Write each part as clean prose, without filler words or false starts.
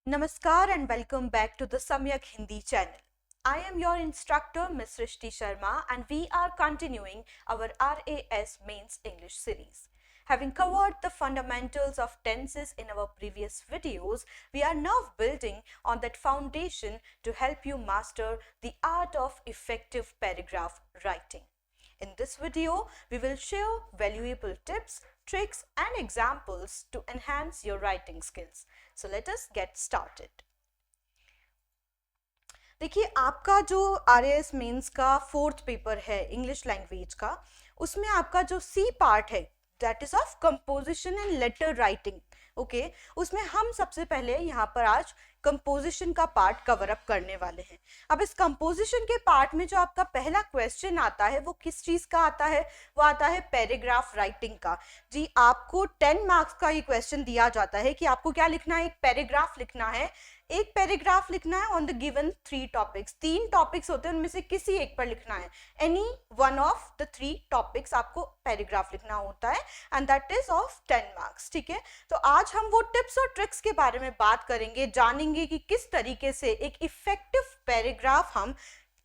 Namaskar and welcome back to the Samyak Hindi channel. I am your instructor Ms. Shrishti Sharma and we are continuing our RAS Mains English series. Having covered the fundamentals of tenses in our previous videos, we are now building on that foundation to help you master the art of effective paragraph writing. In this video, we will share valuable tips, tricks and examples to enhance your writing skills. So let us get started. देखिए आपका जो RAS mains का 4th paper है English language का, उसमें आपका जो C part है that is of composition and later writing. Okay, उसमें हम सबसे पहले यहाँ पर आज कंपोजिशन का पार्ट कवर अप करने वाले हैं. अब इस कंपोजिशन के पार्ट में जो आपका पहला क्वेश्चन आता है वो किस चीज का आता है? वो आता है पैराग्राफ राइटिंग का. जी, आपको 10 मार्क्स का ये क्वेश्चन दिया जाता है कि आपको क्या लिखना है, एक पैराग्राफ लिखना है. एक पैराग्राफ लिखना है on the given 3 topics. 3 topics होते हैं, उनमें से किसी एक पर लिखना है. Any one of the 3 topics आपको पैराग्राफ लिखना होता है and that is of 10 marks. ठीक है, तो आज हम वो टिप्स और ट्रिक्स के बारे में बात करेंगे, जानेंगे कि किस तरीके से एक इफेक्टिव पैराग्राफ हम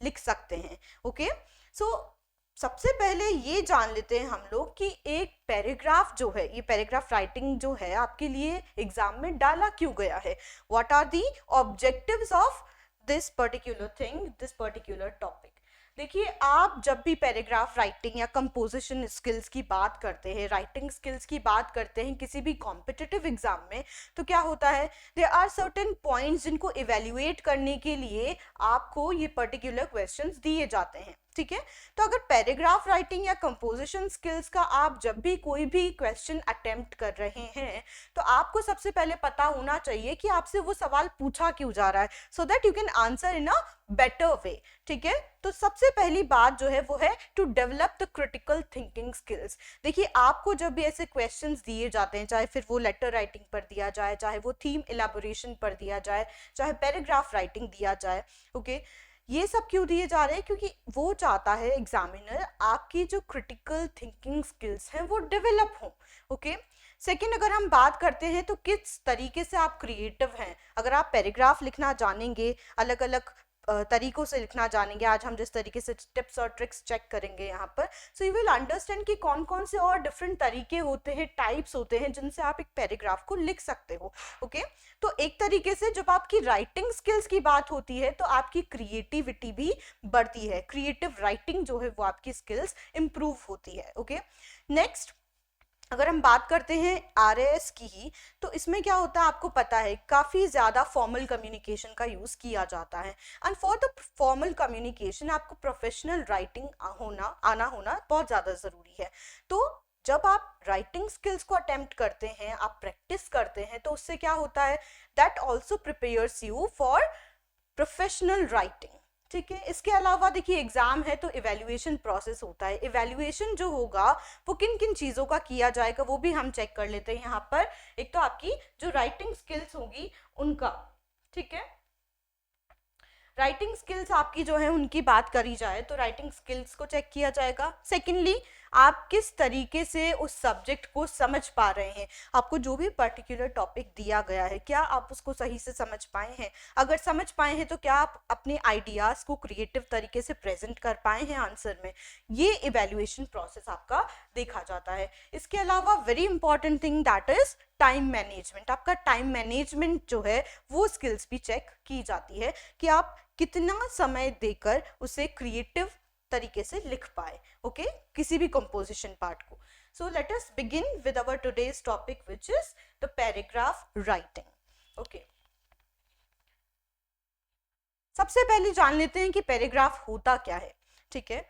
लिख सकते हैं. ओके, सो सबसे पहले ये जान लेते हैं हम लोग कि एक पैराग्राफ जो है, ये पैराग्राफ राइटिंग जो है आपके लिए एग्जाम में डाला क्यों गया है. What are the objectives of this particular thing, this particular topic. देखिए, आप जब भी पैराग्राफ राइटिंग या कंपोजिशन स्किल्स की बात करते हैं, राइटिंग स्किल्स की बात करते हैं किसी भी कॉम्पिटिटिव एग्जाम में, तो क्या होता है, देयर आर सर्टेन पॉइंट्स जिनको इवेल्युएट करने के लिए आपको ये पर्टिकुलर क्वेश्चंस दिए जाते हैं. ठीक है, तो अगर पैराग्राफ राइटिंग या कंपोजिशन स्किल्स का आप जब भी कोई भी क्वेश्चन अटेम्प्ट कर रहे हैं तो आपको सबसे पहले पता होना चाहिए कि आपसे वो सवाल पूछा क्यों जा रहा है, so that you can answer in a better way. ठीक है, तो सबसे पहली बात जो है वो है to develop the critical thinking skills. देखिए, आपको जब भी ऐसे क्वेश्चंस दिए जाते हैं, चाहे फिर वो लेटर राइटिंग पर दिया जाए, चाहे वो थीम इलेबोरेशन पर दिया जाए, चाहे पैराग्राफ राइटिंग दिया जाए, ओके, ये सब क्यों दिए जा रहे हैं? क्योंकि वो चाहता है एग्जामिनर आपकी जो क्रिटिकल थिंकिंग स्किल्स हैं वो डेवलप हो. ओके, सेकंड, अगर हम बात करते हैं तो किस तरीके से आप क्रिएटिव हैं. अगर आप पैराग्राफ लिखना जानेंगे, अलग अलग तरीकों से लिखना जानेंगे, आज हम जिस तरीके से टिप्स और ट्रिक्स चेक करेंगे यहाँ पर, सो यू विल अंडरस्टैंड कि कौन कौन से और डिफरेंट तरीके होते हैं, टाइप्स होते हैं जिनसे आप एक पैराग्राफ को लिख सकते हो. ओके, तो एक तरीके से जब आपकी राइटिंग स्किल्स की बात होती है तो आपकी क्रिएटिविटी भी बढ़ती है, क्रिएटिव राइटिंग जो है वो आपकी स्किल्स इंप्रूव होती है. ओके, नेक्स्ट, अगर हम बात करते हैं RAS की ही, तो इसमें क्या होता है आपको पता है, काफ़ी ज़्यादा फॉर्मल कम्युनिकेशन का यूज़ किया जाता है. And for the formal communication आपको प्रोफेशनल राइटिंग आना होना बहुत ज़्यादा ज़रूरी है. तो जब आप राइटिंग स्किल्स को अटेम्प्ट करते हैं, आप प्रैक्टिस करते हैं, तो उससे क्या होता है, that also prepares you for professional writing. ठीक है, इसके अलावा देखिए एग्जाम है तो इवैल्यूएशन प्रोसेस होता है. इवैल्यूएशन जो होगा वो किन किन चीज़ों का किया जाएगा वो भी हम चेक कर लेते हैं यहाँ पर. एक तो आपकी जो राइटिंग स्किल्स होगी उनका, ठीक है, राइटिंग स्किल्स आपकी जो है उनकी बात करी जाए तो राइटिंग स्किल्स को चेक किया जाएगा. सेकेंडली, आप किस तरीके से उस सब्जेक्ट को समझ पा रहे हैं, आपको जो भी पर्टिकुलर टॉपिक दिया गया है क्या आप उसको सही से समझ पाए हैं. अगर समझ पाए हैं तो क्या आप अपने आइडियाज़ को क्रिएटिव तरीके से प्रेजेंट कर पाए हैं आंसर में. ये इवेल्युएशन प्रोसेस आपका देखा जाता है. इसके अलावा very important thing that is time management. आपका टाइम मैनेजमेंट जो है वो स्किल्स भी चेक की जाती है कि आप कितना समय देकर उसे क्रिएटिव तरीके से लिख पाए. ओके, किसी भी कंपोजिशन पार्ट को. So let us begin with our today's topic which is the paragraph writing. Okay, सबसे पहले जान लेते हैं कि पैराग्राफ होता क्या है. ठीक है,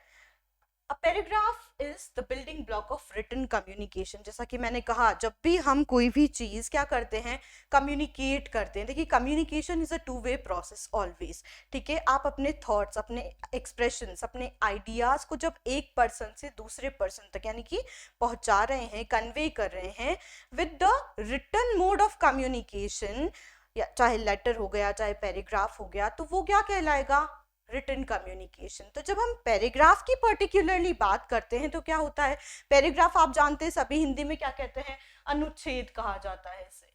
A paragraph is the building block of written communication. जैसा कि मैंने कहा, जब भी हम कोई भी चीज़ क्या करते हैं, कम्युनिकेट करते हैं. देखिए, communication is a 2-way process always. ठीक है, आप अपने थॉट्स, अपने एक्सप्रेशंस, अपने आइडियाज़ को जब एक पर्सन से दूसरे पर्सन तक यानी कि पहुंचा रहे हैं, कन्वे कर रहे हैं with the written mode of communication, या चाहे लेटर हो गया चाहे पैराग्राफ हो गया, तो वो क्या कहलाएगा, रिटन कम्युनिकेशन. तो जब हम पैराग्राफ की पर्टिकुलरली बात करते हैं तो क्या होता है, पैराग्राफ आप जानते हैं सभी हिंदी में क्या कहते हैं, अनुच्छेद कहा जाता है इसे.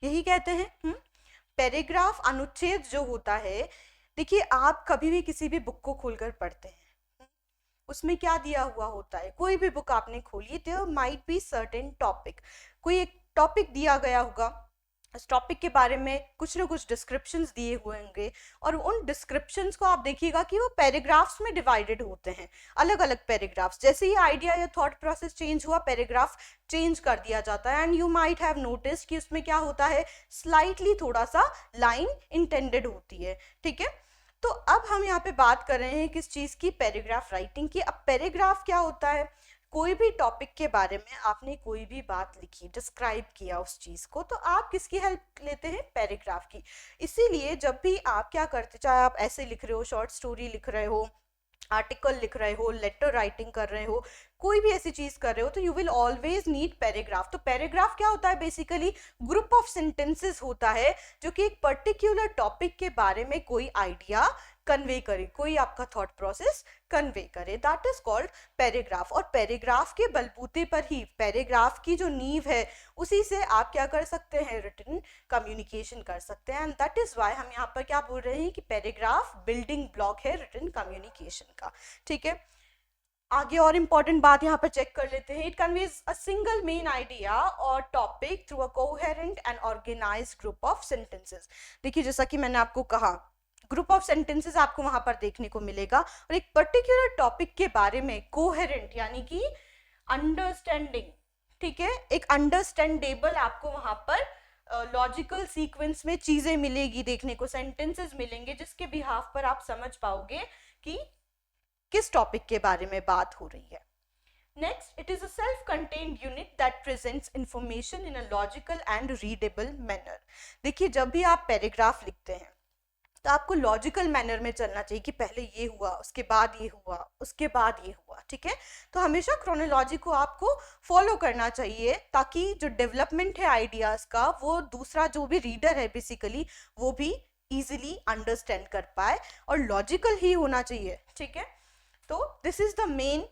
यही कहते हैं। पैराग्राफ अनुच्छेद जो होता है, देखिए आप कभी भी किसी भी बुक को खोलकर पढ़ते हैं, उसमें क्या दिया हुआ होता है, कोई भी बुक आपने खोली, there might be certain topic, कोई एक टॉपिक दिया गया होगा, उस टॉपिक के बारे में कुछ ना कुछ डिस्क्रिप्शंस दिए हुए होंगे, और उन डिस्क्रिप्शंस को आप देखिएगा कि वो पैराग्राफ्स में डिवाइडेड होते हैं, अलग अलग पैराग्राफ्स। जैसे ही आइडिया या थॉट प्रोसेस चेंज हुआ, पैराग्राफ चेंज कर दिया जाता है, and you might have notice कि उसमें क्या होता है, स्लाइटली थोड़ा सा लाइन इंटेंडेड होती है, ठीक है। तो अब हम यहाँ पे बात कर रहे हैं किस चीज़ की, पैराग्राफ राइटिंग की। अब पैराग्राफ क्या होता है, कोई भी टॉपिक के बारे में आपने कोई भी बात लिखी, डिस्क्राइब किया उस चीज़ को, तो आप किसकी हेल्प लेते हैं, पैराग्राफ की। इसीलिए जब भी आप क्या करते, चाहे आप ऐसे लिख रहे हो, शॉर्ट स्टोरी लिख रहे हो, आर्टिकल लिख रहे हो, लेटर राइटिंग कर रहे हो, कोई भी ऐसी चीज कर रहे हो, तो you will always need paragraph. तो पैराग्राफ क्या होता है, बेसिकली ग्रुप ऑफ सेंटेंसेस होता है जो कि एक पर्टिकुलर टॉपिक के बारे में कोई आइडिया कन्वे करे, कोई आपका थॉट प्रोसेस कन्वे करे, दैट इज कॉल्ड पैराग्राफ। और पैराग्राफ के बलबूते पर ही, पैराग्राफ की जो नींव है उसी से आप क्या कर सकते हैं, रिटन कम्युनिकेशन कर सकते हैं, एंड दैट इज वाई हम यहाँ पर क्या बोल रहे हैं कि पैराग्राफ बिल्डिंग ब्लॉक है रिटन कम्युनिकेशन का, ठीक है। आगे और इंपॉर्टेंट बात यहाँ पर चेक कर लेते हैं, it conveys a single main idea और topic through a coherent and organised group of sentences. देखिए जैसा कि मैंने आपको कहा, ग्रुप ऑफ सेंटेंसेस आपको वहां पर देखने को मिलेगा, और एक पर्टिकुलर टॉपिक के बारे में कोहेरेंट यानी कि अंडरस्टैंडिंग, ठीक है, एक अंडरस्टैंडेबल आपको वहां पर लॉजिकल सीक्वेंस में चीजें मिलेगी, देखने को सेंटेंसेस मिलेंगे, जिसके बिहाफ पर आप समझ पाओगे कि किस टॉपिक के बारे में बात हो रही है। Next, it is a self-contained unit that presents information in a logical and readable manner. देखिए जब भी आप पैराग्राफ लिखते हैं तो आपको लॉजिकल मैनर में चलना चाहिए कि पहले ये हुआ, उसके बाद ये हुआ, उसके बाद ये हुआ, ठीक है। तो हमेशा क्रोनोलॉजी को आपको फॉलो करना चाहिए, ताकि जो डेवलपमेंट है आइडियाज का, वो दूसरा जो भी रीडर है बेसिकली वो भी इजीली अंडरस्टैंड कर पाए, और लॉजिकल ही होना चाहिए, ठीक है। तो this is the main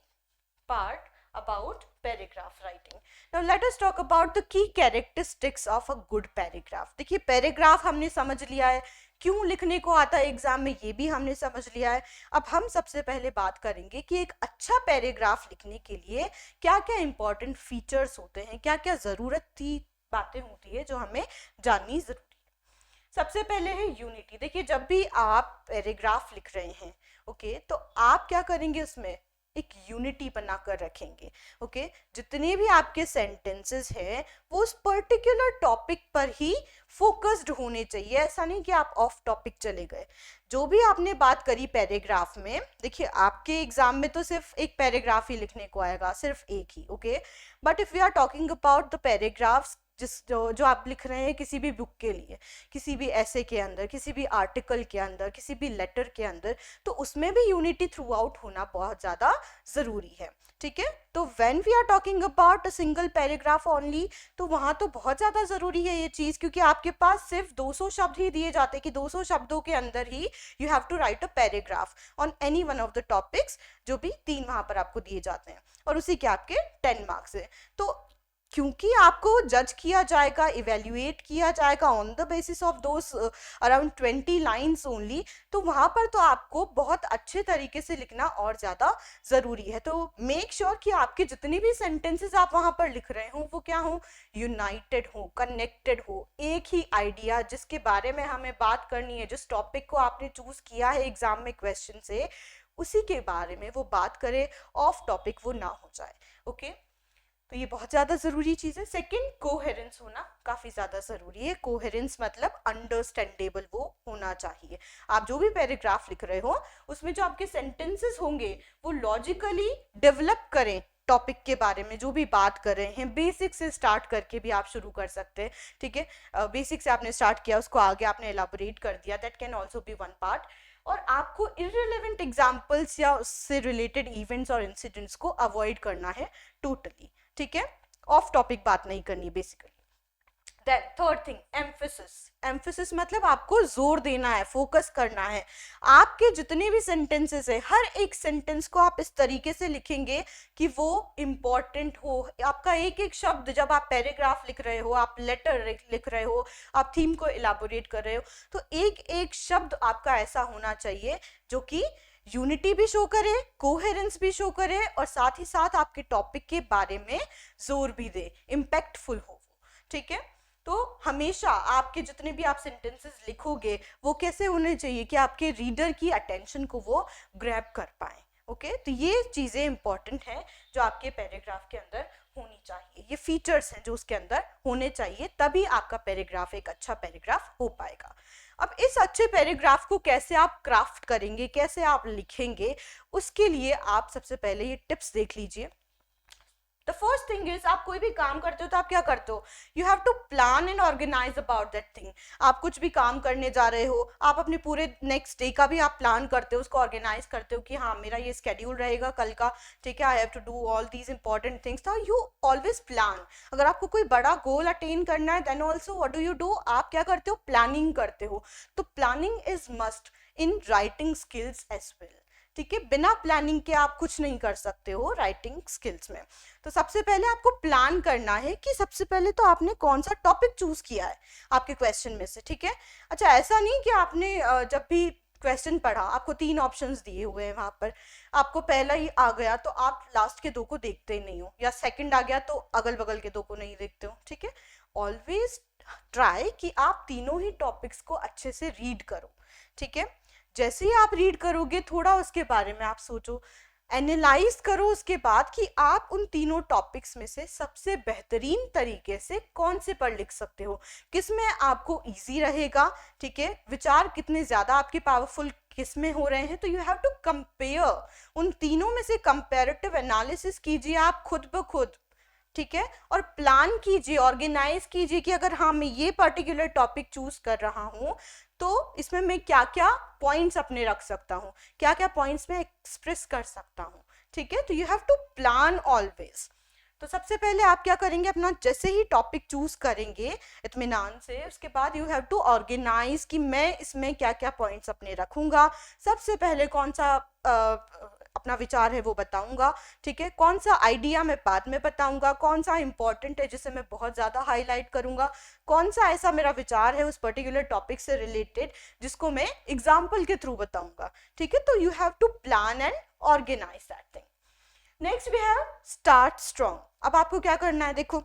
part about paragraph writing. Now let us talk about the key characteristics of a good paragraph. देखिए पैराग्राफ हमने समझ लिया है, क्यों लिखने को आता है एग्जाम में ये भी हमने समझ लिया है। अब हम सबसे पहले बात करेंगे कि एक अच्छा पैराग्राफ लिखने के लिए क्या क्या इंपॉर्टेंट फीचर्स होते हैं, क्या क्या जरूरत की बातें होती है जो हमें जाननी जरूरी है। सबसे पहले है यूनिटी। देखिए जब भी आप पैराग्राफ लिख रहे हैं, ओके, तो आप क्या करेंगे, उसमें एक यूनिटी बनाकर रखेंगे, ओके। जितने भी आपके सेंटेंसेस हैं वो उस पर्टिकुलर टॉपिक पर ही फोकस्ड होने चाहिए, ऐसा नहीं कि आप ऑफ टॉपिक चले गए। जो भी आपने बात करी पैराग्राफ में, देखिए आपके एग्जाम में तो सिर्फ एक पैराग्राफ ही लिखने को आएगा, सिर्फ एक ही, okay. But if we are talking about the paragraphs जो आप लिख रहे हैं किसी भी बुक के लिए, किसी भी ऐसे के अंदर, किसी भी आर्टिकल के अंदर, किसी भी लेटर के अंदर, तो उसमें भी यूनिटी थ्रू आउट होना बहुत ज़्यादा ज़रूरी है, ठीक है। तो when we are talking about a single paragraph only, तो वहाँ तो बहुत ज़्यादा ज़रूरी है ये चीज़, क्योंकि आपके पास सिर्फ 200 शब्द ही दिए जाते हैं कि 200 शब्दों के अंदर ही you have to write a paragraph on any one of the topics, जो भी 3 वहाँ पर आपको दिए जाते हैं, और उसी के आपके 10 मार्क्स है। तो क्योंकि आपको जज किया जाएगा, इवेल्युएट किया जाएगा on the basis of those around 20 lines only, तो वहाँ पर तो आपको बहुत अच्छे तरीके से लिखना और ज़्यादा ज़रूरी है। तो मेक श्योर कि आपके जितने भी सेंटेंसेस आप वहाँ पर लिख रहे हो वो क्या हो, यूनाइटेड हो, कनेक्टेड हो, एक ही आइडिया जिसके बारे में हमें बात करनी है, जिस टॉपिक को आपने चूज किया है एग्जाम में क्वेश्चन से, उसी के बारे में वो बात करे, ऑफ टॉपिक वो ना हो जाए, ओके। तो ये बहुत ज़्यादा ज़रूरी चीज़ है। सेकंड, कोहेरेंस होना काफ़ी ज़्यादा ज़रूरी है। कोहेरेंस मतलब अंडरस्टैंडेबल वो होना चाहिए। आप जो भी पैराग्राफ लिख रहे हो उसमें जो आपके सेंटेंसेस होंगे वो लॉजिकली डेवलप करें, टॉपिक के बारे में जो भी बात कर रहे हैं, बेसिक से स्टार्ट करके भी आप शुरू कर सकते हैं, ठीक है। बेसिक से आपने स्टार्ट किया, उसको आगे आपने एलाबोरेट कर दिया, that can also be one part. और आपको इररिलेवेंट एग्जाम्पल्स या उससे रिलेटेड इवेंट्स और इंसिडेंट्स को अवॉइड करना है टोटली, ठीक है। ऑफ टॉपिक बात नहीं करनी basically. Then third thing, emphasis. Emphasis मतलब आपको जोर देना है, फोकस करना है। आपके जितने भी सेंटेंसेस है, हर एक सेंटेंस को आप इस तरीके से लिखेंगे कि वो इम्पॉर्टेंट हो। आपका एक एक शब्द, जब आप पैराग्राफ लिख रहे हो, आप लेटर लिख रहे हो, आप थीम को इलाबोरेट कर रहे हो, तो एक एक शब्द आपका ऐसा होना चाहिए जो कि यूनिटी भी शो करे, कोहेरेंस भी शो करे, और साथ ही साथ आपके टॉपिक के बारे में जोर भी दे, इम्पैक्टफुल हो। ठीक है, तो हमेशा आपके जितने भी आप सेंटेंसेस लिखोगे वो कैसे होने चाहिए कि आपके रीडर की अटेंशन को वो ग्रैब कर पाए। ओके, तो ये चीजें इंपॉर्टेंट हैं जो आपके पैराग्राफ के अंदर होनी चाहिए, ये फीचर्स हैं जो उसके अंदर होने चाहिए, तभी आपका पैराग्राफ एक अच्छा पैराग्राफ हो पाएगा। अब इस अच्छे पैराग्राफ को कैसे आप क्राफ्ट करेंगे, कैसे आप लिखेंगे, उसके लिए आप सबसे पहले ये टिप्स देख लीजिए। द फर्स्ट थिंग इज, आप कोई भी काम करते हो तो आप क्या करते हो, you have to plan and organise about that thing. आप कुछ भी काम करने जा रहे हो, आप अपने पूरे नेक्स्ट डे का भी आप प्लान करते हो, उसको ऑर्गेनाइज करते हो कि हाँ मेरा ये स्केड्यूल रहेगा कल का, ठीक है, I have to do all these important things. तो यू ऑलवेज प्लान। अगर आपको कोई बड़ा गोल अटेन करना है, then also what do you do, आप क्या करते हो, प्लानिंग करते हो। तो planning is must in writing skills as well. ठीक है, बिना प्लानिंग के आप कुछ नहीं कर सकते हो राइटिंग स्किल्स में। तो सबसे पहले आपको प्लान करना है कि सबसे पहले तो आपने कौन सा टॉपिक चूज किया है आपके क्वेश्चन में से। ठीक है, अच्छा ऐसा नहीं कि आपने जब भी क्वेश्चन पढ़ा, आपको 3 ऑप्शंस दिए हुए हैं, वहां पर आपको पहला ही आ गया तो आप लास्ट के 2 को देखते ही नहीं हो, या सेकंड आ गया तो अगल बगल के 2 को नहीं देखते हो। ठीक है, ऑलवेज ट्राई कि आप तीनों ही टॉपिक्स को अच्छे से रीड करो। ठीक है, जैसे ही आप रीड करोगे थोड़ा उसके बारे में आप सोचो, एनालाइज करो उसके बाद कि आप उन तीनों टॉपिक्स में से सबसे बेहतरीन तरीके से कौन से पर लिख सकते हो, किस में आपको इजी रहेगा। ठीक है, विचार कितने ज्यादा आपके पावरफुल किस में हो रहे हैं। तो यू हैव टू कंपेयर, उन तीनों में से कंपैरेटिव एनालिसिस कीजिए आप खुद ब खुद। ठीक है, और प्लान कीजिए, ऑर्गेनाइज कीजिए कि अगर हाँ मैं ये पर्टिकुलर टॉपिक चूज कर रहा हूँ तो इसमें मैं क्या क्या पॉइंट्स अपने रख सकता हूँ, क्या क्या पॉइंट्स में एक्सप्रेस कर सकता हूँ। ठीक है, तो you have to plan always. तो सबसे पहले आप क्या करेंगे, अपना जैसे ही टॉपिक चूज करेंगे इत्मीनान से, उसके बाद यू हैव टू ऑर्गेनाइज कि मैं इसमें क्या क्या पॉइंट्स अपने रखूंगा। सबसे पहले कौन सा अपना विचार है वो बताऊंगा। ठीक है, कौन सा आइडिया मैं बाद में बताऊंगा, कौन सा इंपॉर्टेंट है जिसे मैं बहुत ज़्यादा हाईलाइट करूंगा, कौन सा ऐसा मेरा विचार है उस पर्टिकुलर टॉपिक से रिलेटेड जिसको मैं एग्जाम्पल के थ्रू बताऊंगा। ठीक है, तो you have to plan and organise that thing. Next we have start strong. अब आपको क्या करना है, देखो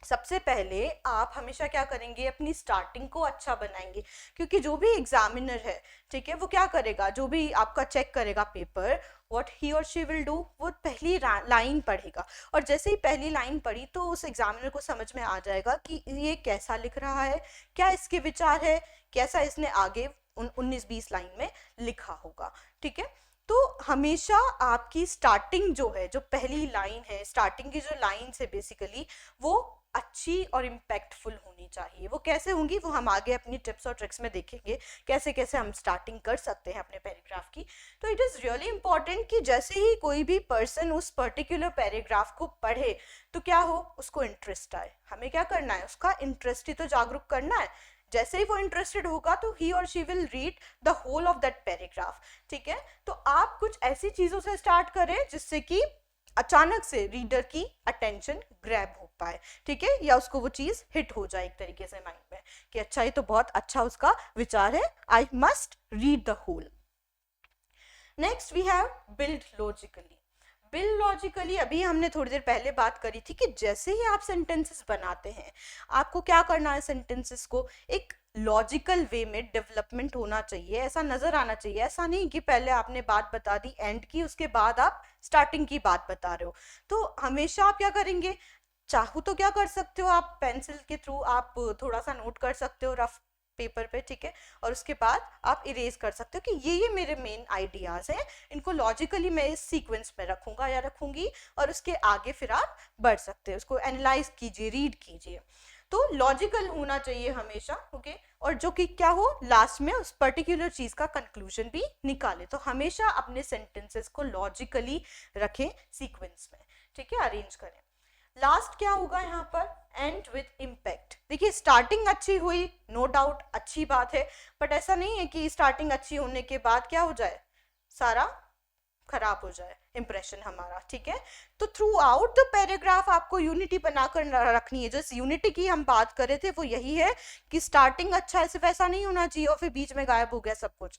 सबसे पहले आप हमेशा क्या करेंगे, अपनी स्टार्टिंग को अच्छा बनाएंगे, क्योंकि जो भी एग्जामिनर है, ठीक है, वो क्या करेगा, जो भी आपका चेक करेगा पेपर, व्हाट ही और शी विल डू, वो पहली लाइन पढ़ेगा, और जैसे ही पहली लाइन पढ़ी तो उस एग्जामिनर को समझ में आ जाएगा कि ये कैसा लिख रहा है, क्या इसके विचार है, कैसा इसने आगे 19-20 लाइन में लिखा होगा। ठीक है, तो हमेशा आपकी स्टार्टिंग जो है, जो पहली लाइन है, स्टार्टिंग की जो लाइन है बेसिकली, वो अच्छी और इम्पैक्टफुल होनी चाहिए। वो कैसे होंगी वो हम आगे अपनी टिप्स और ट्रिक्स में देखेंगे, कैसे कैसे हम स्टार्टिंग कर सकते हैं अपने पैराग्राफ की। तो इट इज़ रियली इंपॉर्टेंट कि जैसे ही कोई भी पर्सन उस पर्टिकुलर पैराग्राफ को पढ़े तो क्या हो, उसको इंटरेस्ट आए। हमें क्या करना है, उसका इंटरेस्ट ही तो जागरूक करना है। जैसे ही वो इंटरेस्टेड होगा तो ही और she will read the whole of that paragraph. ठीक है, तो आप कुछ ऐसी चीजों से स्टार्ट करें जिससे कि अचानक से रीडर की अटेंशन ग्रैब हो पाए। ठीक है, या उसको वो चीज हिट हो जाए एक तरीके से माइंड में कि अच्छा ये तो बहुत अच्छा उसका विचार है, I must read the whole. Next we have build logically. Build logically अभी हमने थोड़ी देर पहले बात करी थी कि जैसे ही आप सेंटेंसेस बनाते हैं, आपको क्या करना है, सेंटेंसेस को एक लॉजिकल वे में डेवलपमेंट होना चाहिए, ऐसा नजर आना चाहिए। ऐसा नहीं कि पहले आपने बात बता दी एंड की, उसके बाद आप स्टार्टिंग की बात बता रहे हो। तो हमेशा आप क्या करेंगे, चाहो तो क्या कर सकते हो, आप पेंसिल के थ्रू आप थोड़ा सा नोट कर सकते हो रफ पेपर पे। ठीक है, और उसके बाद आप इरेज कर सकते हो कि ये मेरे मेन आइडियाज हैं, इनको लॉजिकली मैं इस सीक्वेंस में रखूंगा या रखूंगी, और उसके आगे फिर आप बढ़ सकते हो, उसको एनालाइज कीजिए, रीड कीजिए। तो लॉजिकल होना चाहिए हमेशा। ओके, और जो कि क्या हो, लास्ट में उस पर्टिकुलर चीज का कंक्लूजन भी निकाले। तो हमेशा अपने सेंटेंसेस को लॉजिकली रखें, सीक्वेंस में। ठीक है, अरेंज करें। लास्ट क्या होगा यहाँ पर, एंड विथ इम्पैक्ट। देखिए स्टार्टिंग अच्छी हुई, नो डाउट अच्छी बात है, बट ऐसा नहीं है कि स्टार्टिंग अच्छी होने के बाद क्या हो जाए, सारा खराब हो जाए इंप्रेशन हमारा, ठीक है। तो थ्रू आउट द पैराग्राफ आपको यूनिटी बनाकर रखनी है। जो इस यूनिटी की हम बात कर रहे थे वो यही है कि स्टार्टिंग अच्छा है, सिर्फ ऐसा नहीं होना चाहिए और फिर बीच में गायब हो गया सब कुछ।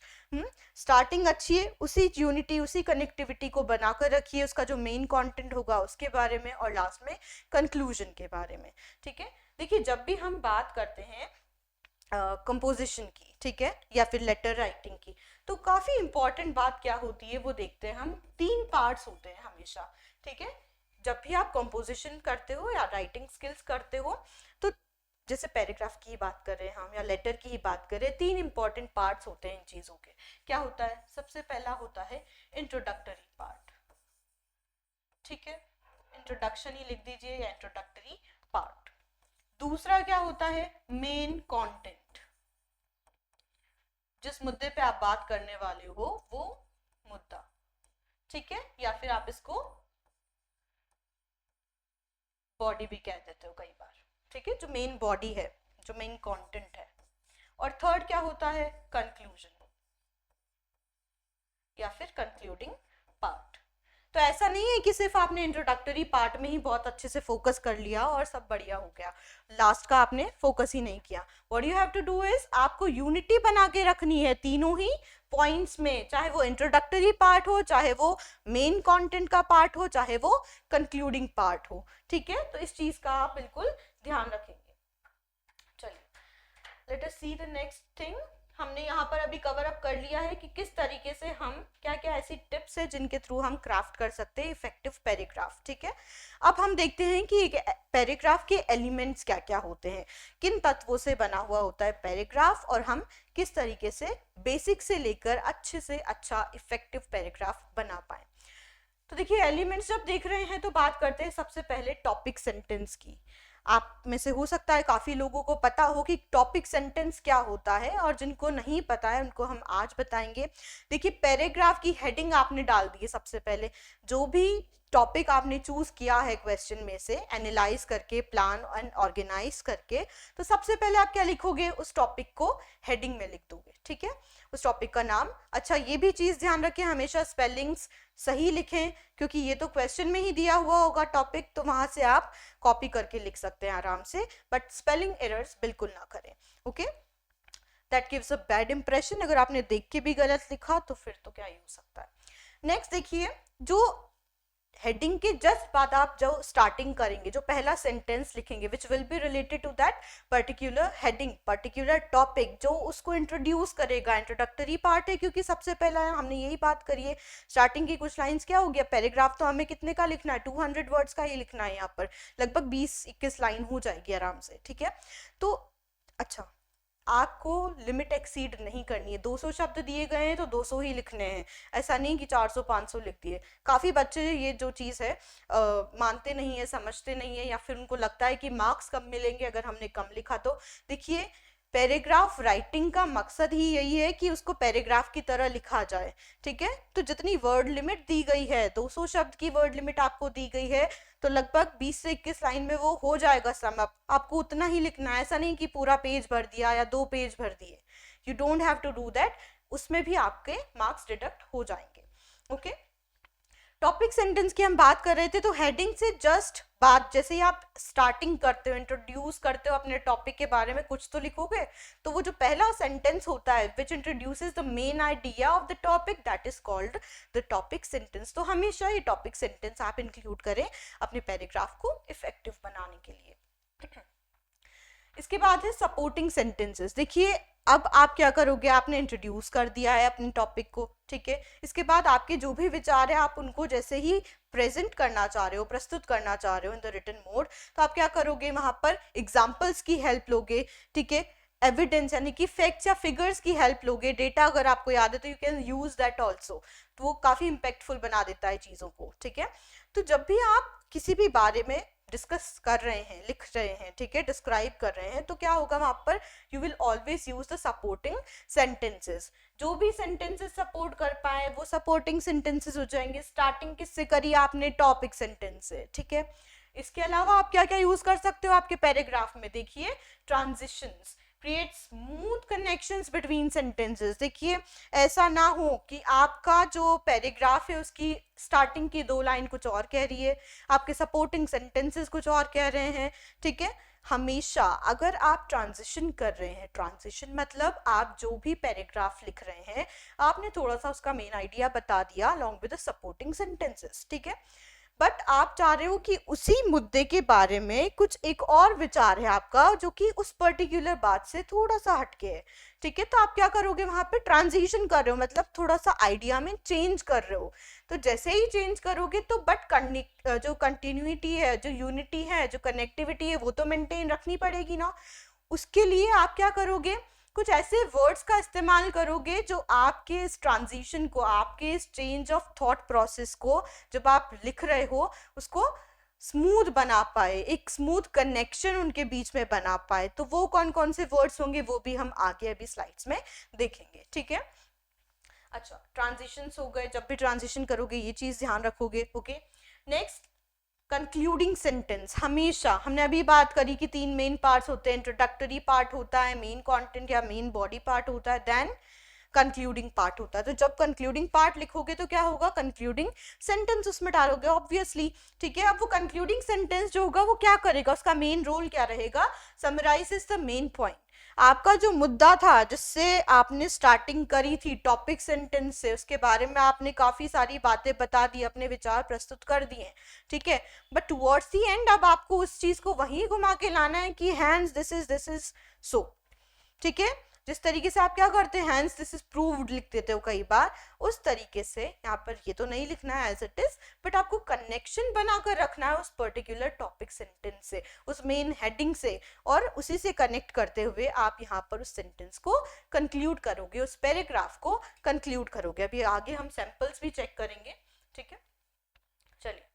स्टार्टिंग अच्छी है, उसी यूनिटी उसी कनेक्टिविटी को बनाकर रखिए, उसका जो मेन कंटेंट होगा उसके बारे में, और लास्ट में कंक्लूजन के बारे में, ठीक है। देखिए जब भी हम बात करते हैं कंपोजिशन की, ठीक है, या फिर लेटर राइटिंग की, तो काफी इंपॉर्टेंट बात क्या होती है वो देखते हैं हम। 3 पार्ट्स होते हैं हमेशा, ठीक है। जब भी आप कंपोजिशन करते हो या राइटिंग स्किल्स करते हो, तो जैसे पैराग्राफ की ही बात कर रहे हैं हम या लेटर की ही बात कर रहे हैं, 3 इंपॉर्टेंट पार्ट्स होते हैं इन चीजों के। क्या होता है, सबसे पहला होता है इंट्रोडक्टरी पार्ट, ठीक है, इंट्रोडक्शन ही लिख दीजिए या इंट्रोडक्टरी पार्ट। दूसरा क्या होता है, मेन कंटेंट, जिस मुद्दे पे आप बात करने वाले हो वो मुद्दा, ठीक है, या फिर आप इसको बॉडी भी कह देते हो कई बार, ठीक है, जो मेन बॉडी है, जो मेन कंटेंट है। और थर्ड क्या होता है, कंक्लूजन या फिर कंक्लूडिंग पार्ट। तो ऐसा नहीं है कि सिर्फ आपने इंट्रोडक्टरी पार्ट में ही बहुत अच्छे से फोकस कर लिया और सब बढ़िया हो गया, लास्ट का आपने फोकस ही नहीं किया। What you have to do is, आपको यूनिटी बना के रखनी है तीनों ही पॉइंट्स में, चाहे वो इंट्रोडक्टरी पार्ट हो, चाहे वो मेन कंटेंट का पार्ट हो, चाहे वो कंक्लूडिंग पार्ट हो, ठीक है। तो इस चीज का आप बिल्कुल ध्यान रखेंगे। चलिए let us see the next thing. हमने यहाँ पर अभी कवर अप कर लिया है कि किस तरीके से हम, क्या क्या ऐसी टिप्स है जिनके थ्रू हम क्राफ्ट कर सकते हैं इफेक्टिव पैराग्राफ, ठीक है। अब हम देखते हैं कि एक पैराग्राफ के एलिमेंट्स क्या क्या होते हैं, किन तत्वों से बना हुआ होता है पैराग्राफ, और हम किस तरीके से बेसिक से लेकर अच्छे से अच्छा इफेक्टिव पैराग्राफ बना पाए। तो देखिए एलिमेंट्स जब देख रहे हैं तो बात करते हैं सबसे पहले टॉपिक सेंटेंस की। आप में से हो सकता है काफी लोगों को पता हो कि टॉपिक सेंटेंस क्या होता है, और जिनको नहीं पता है उनको हम आज बताएंगे। देखिए पैराग्राफ की हेडिंग आपने डाल दी है सबसे पहले, जो भी टॉपिक आपने चूज किया है क्वेश्चन में से एनालाइज करके, प्लान एंड ऑर्गेनाइज करके, तो सबसे पहले आप क्या लिखोगे, उस टॉपिक को हेडिंग में लिख दोगे, ठीक है, उस टॉपिक का नाम। अच्छा ये भी चीज ध्यान रखें, हमेशा स्पेलिंग्स सही लिखें, क्योंकि ये तो क्वेश्चन में ही दिया हुआ होगा टॉपिक, तो वहां से आप कॉपी करके लिख सकते हैं आराम से, बट स्पेलिंग एरर्स बिल्कुल ना करें, okay. That gives a bad impression, अगर आपने देख के भी गलत लिखा तो फिर तो क्या ही हो सकता है। नेक्स्ट देखिए, जो हेडिंग के जस्ट बाद आप जो स्टार्टिंग करेंगे, जो पहला सेंटेंस लिखेंगे which will be related to that particular heading, particular topic, जो उसको इंट्रोड्यूस करेगा। इंट्रोडक्टरी पार्ट है क्योंकि सबसे पहला है, हमने यही बात करी है। स्टार्टिंग की कुछ लाइंस क्या हो गया, पैराग्राफ तो हमें कितने का लिखना है, 200 वर्ड्स का ही लिखना है, यहाँ पर लगभग 20-21 लाइन हो जाएगी आराम से, ठीक है। तो अच्छा, आपको लिमिट एक्सीड नहीं करनी है, 200 शब्द दिए गए हैं तो 200 ही लिखने हैं, ऐसा नहीं कि 400-500 लिख दिए। काफ़ी बच्चे ये जो चीज़ है मानते नहीं है, समझते नहीं है, या फिर उनको लगता है कि मार्क्स कम मिलेंगे अगर हमने कम लिखा तो। देखिए पैराग्राफ राइटिंग का मकसद ही यही है कि उसको पैराग्राफ की तरह लिखा जाए, ठीक है। तो जितनी वर्ड लिमिट दी गई है, 200 शब्द की वर्ड लिमिट आपको दी गई है, तो लगभग 20 से 21 लाइन में वो हो जाएगा सम अप। आपको उतना ही लिखना है, ऐसा नहीं कि पूरा पेज भर दिया या 2 पेज भर दिए, you don't have to do that, उसमें भी आपके मार्क्स डिडक्ट हो जाएंगे, ओके। टॉपिक सेंटेंस की हम बात कर रहे थे, तो हेडिंग से जस्ट बात, जैसे ही आप स्टार्टिंग करते हो, इंट्रोड्यूस करते हो अपने टॉपिक के बारे में, कुछ तो लिखोगे, तो वो जो पहला सेंटेंस होता है which introduces the main idea of the topic, that is called the topic sentence. तो हमेशा ये टॉपिक सेंटेंस आप इंक्लूड करें अपने पैराग्राफ को इफेक्टिव बनाने के लिए। इसके बाद है सपोर्टिंग सेंटेंसेस। देखिए अब आप क्या करोगे, आपने इंट्रोड्यूस कर दिया है अपने टॉपिक को, ठीक है। इसके बाद आपके जो भी विचार है, आप उनको जैसे ही प्रेजेंट करना चाह रहे हो, प्रस्तुत करना चाह रहे हो इन द रिटन मोड, तो आप क्या करोगे, वहां पर एग्जाम्पल्स की हेल्प लोगे, ठीक है, एविडेंस यानी कि फैक्ट्स या फिगर्स की हेल्प लोगे, डेटा अगर आपको याद है तो you can use that also, तो वो काफी इंपैक्टफुल बना देता है चीजों को, ठीक है। तो जब भी आप किसी भी बारे में डिस्कस कर रहे हैं, लिख रहे हैं, ठीक है, डिस्क्राइब कर रहे हैं, तो क्या होगा वहां पर, you will always use the supporting sentences. जो भी सेंटेंसेस सपोर्ट कर पाए वो सपोर्टिंग सेंटेंसेस हो जाएंगे। स्टार्टिंग किससे करी आपने, टॉपिक सेंटेंस से, ठीक है। इसके अलावा आप क्या क्या यूज कर सकते हो आपके पैराग्राफ में, देखिए transitions, create smooth connections between sentences. देखिए ऐसा ना हो कि आपका जो पैराग्राफ है उसकी स्टार्टिंग की 2 लाइन कुछ और कह रही है, आपके सपोर्टिंग सेंटेंसेस कुछ और कह रहे हैं, ठीक है। हमेशा अगर आप ट्रांजिशन कर रहे हैं, ट्रांजिशन मतलब आप जो भी पैराग्राफ लिख रहे हैं आपने थोड़ा सा उसका मेन आइडिया बता दिया along with the supporting sentences, ठीक है, बट आप चाह रहे हो कि उसी मुद्दे के बारे में कुछ एक और विचार है आपका जो कि उस पर्टिकुलर बात से थोड़ा सा हटके है, ठीक है, तो आप क्या करोगे वहां पे ट्रांजिशन कर रहे हो, मतलब थोड़ा सा आइडिया में चेंज कर रहे हो। तो जैसे ही चेंज करोगे तो बट जो कंटिन्यूटी है, जो यूनिटी है, जो कनेक्टिविटी है वो तो मेंटेन रखनी पड़ेगी ना। उसके लिए आप क्या करोगे, कुछ ऐसे वर्ड्स का इस्तेमाल करोगे जो आपके इस ट्रांजिशन को, आपके इस चेंज ऑफ थॉट प्रोसेस को जब आप लिख रहे हो उसको स्मूथ बना पाए, एक स्मूथ कनेक्शन उनके बीच में बना पाए। तो वो कौन कौन से वर्ड्स होंगे वो भी हम आगे अभी स्लाइड्स में देखेंगे, ठीक है। अच्छा, ट्रांजिशंस हो गए, जब भी ट्रांजिशन करोगे ये चीज ध्यान रखोगे, ओके। Next, concluding sentence. हमेशा हमने अभी बात करी कि 3 मेन पार्ट्स होते हैं, इंट्रोडक्टरी पार्ट होता है, मेन कंटेंट या मेन बॉडी पार्ट होता है, देन कंक्लूडिंग पार्ट होता है। तो जब कंक्लूडिंग पार्ट लिखोगे तो क्या होगा, कंक्लूडिंग सेंटेंस उसमें डालोगे ऑब्वियसली, ठीक है। अब वो कंक्लूडिंग सेंटेंस जो होगा वो क्या करेगा, उसका मेन रोल क्या रहेगा, समराइजेस द मेन पॉइंट। आपका जो मुद्दा था जिससे आपने स्टार्टिंग करी थी टॉपिक सेंटेंस से, उसके बारे में आपने काफी सारी बातें बता दी, अपने विचार प्रस्तुत कर दिए, ठीक है, बट टुवर्ड्स दी एंड अब आपको उस चीज को वहीं घुमा के लाना है कि हैंस दिस इज सो, ठीक है। जिस तरीके से आप क्या करते हैं, हैंस दिस इज प्रूव्ड लिख देते हो कई बार, उस तरीके से यहाँ पर ये तो नहीं लिखना है एज इट इज, बट आपको कनेक्शन बनाकर रखना है उस पर्टिकुलर टॉपिक सेंटेंस से, उस मेन हेडिंग से, और उसी से कनेक्ट करते हुए आप यहाँ पर उस सेंटेंस को कंक्लूड करोगे, उस पैराग्राफ को कंक्लूड करोगे। अभी आगे हम सैंपल्स भी चेक करेंगे, ठीक है, चलिए।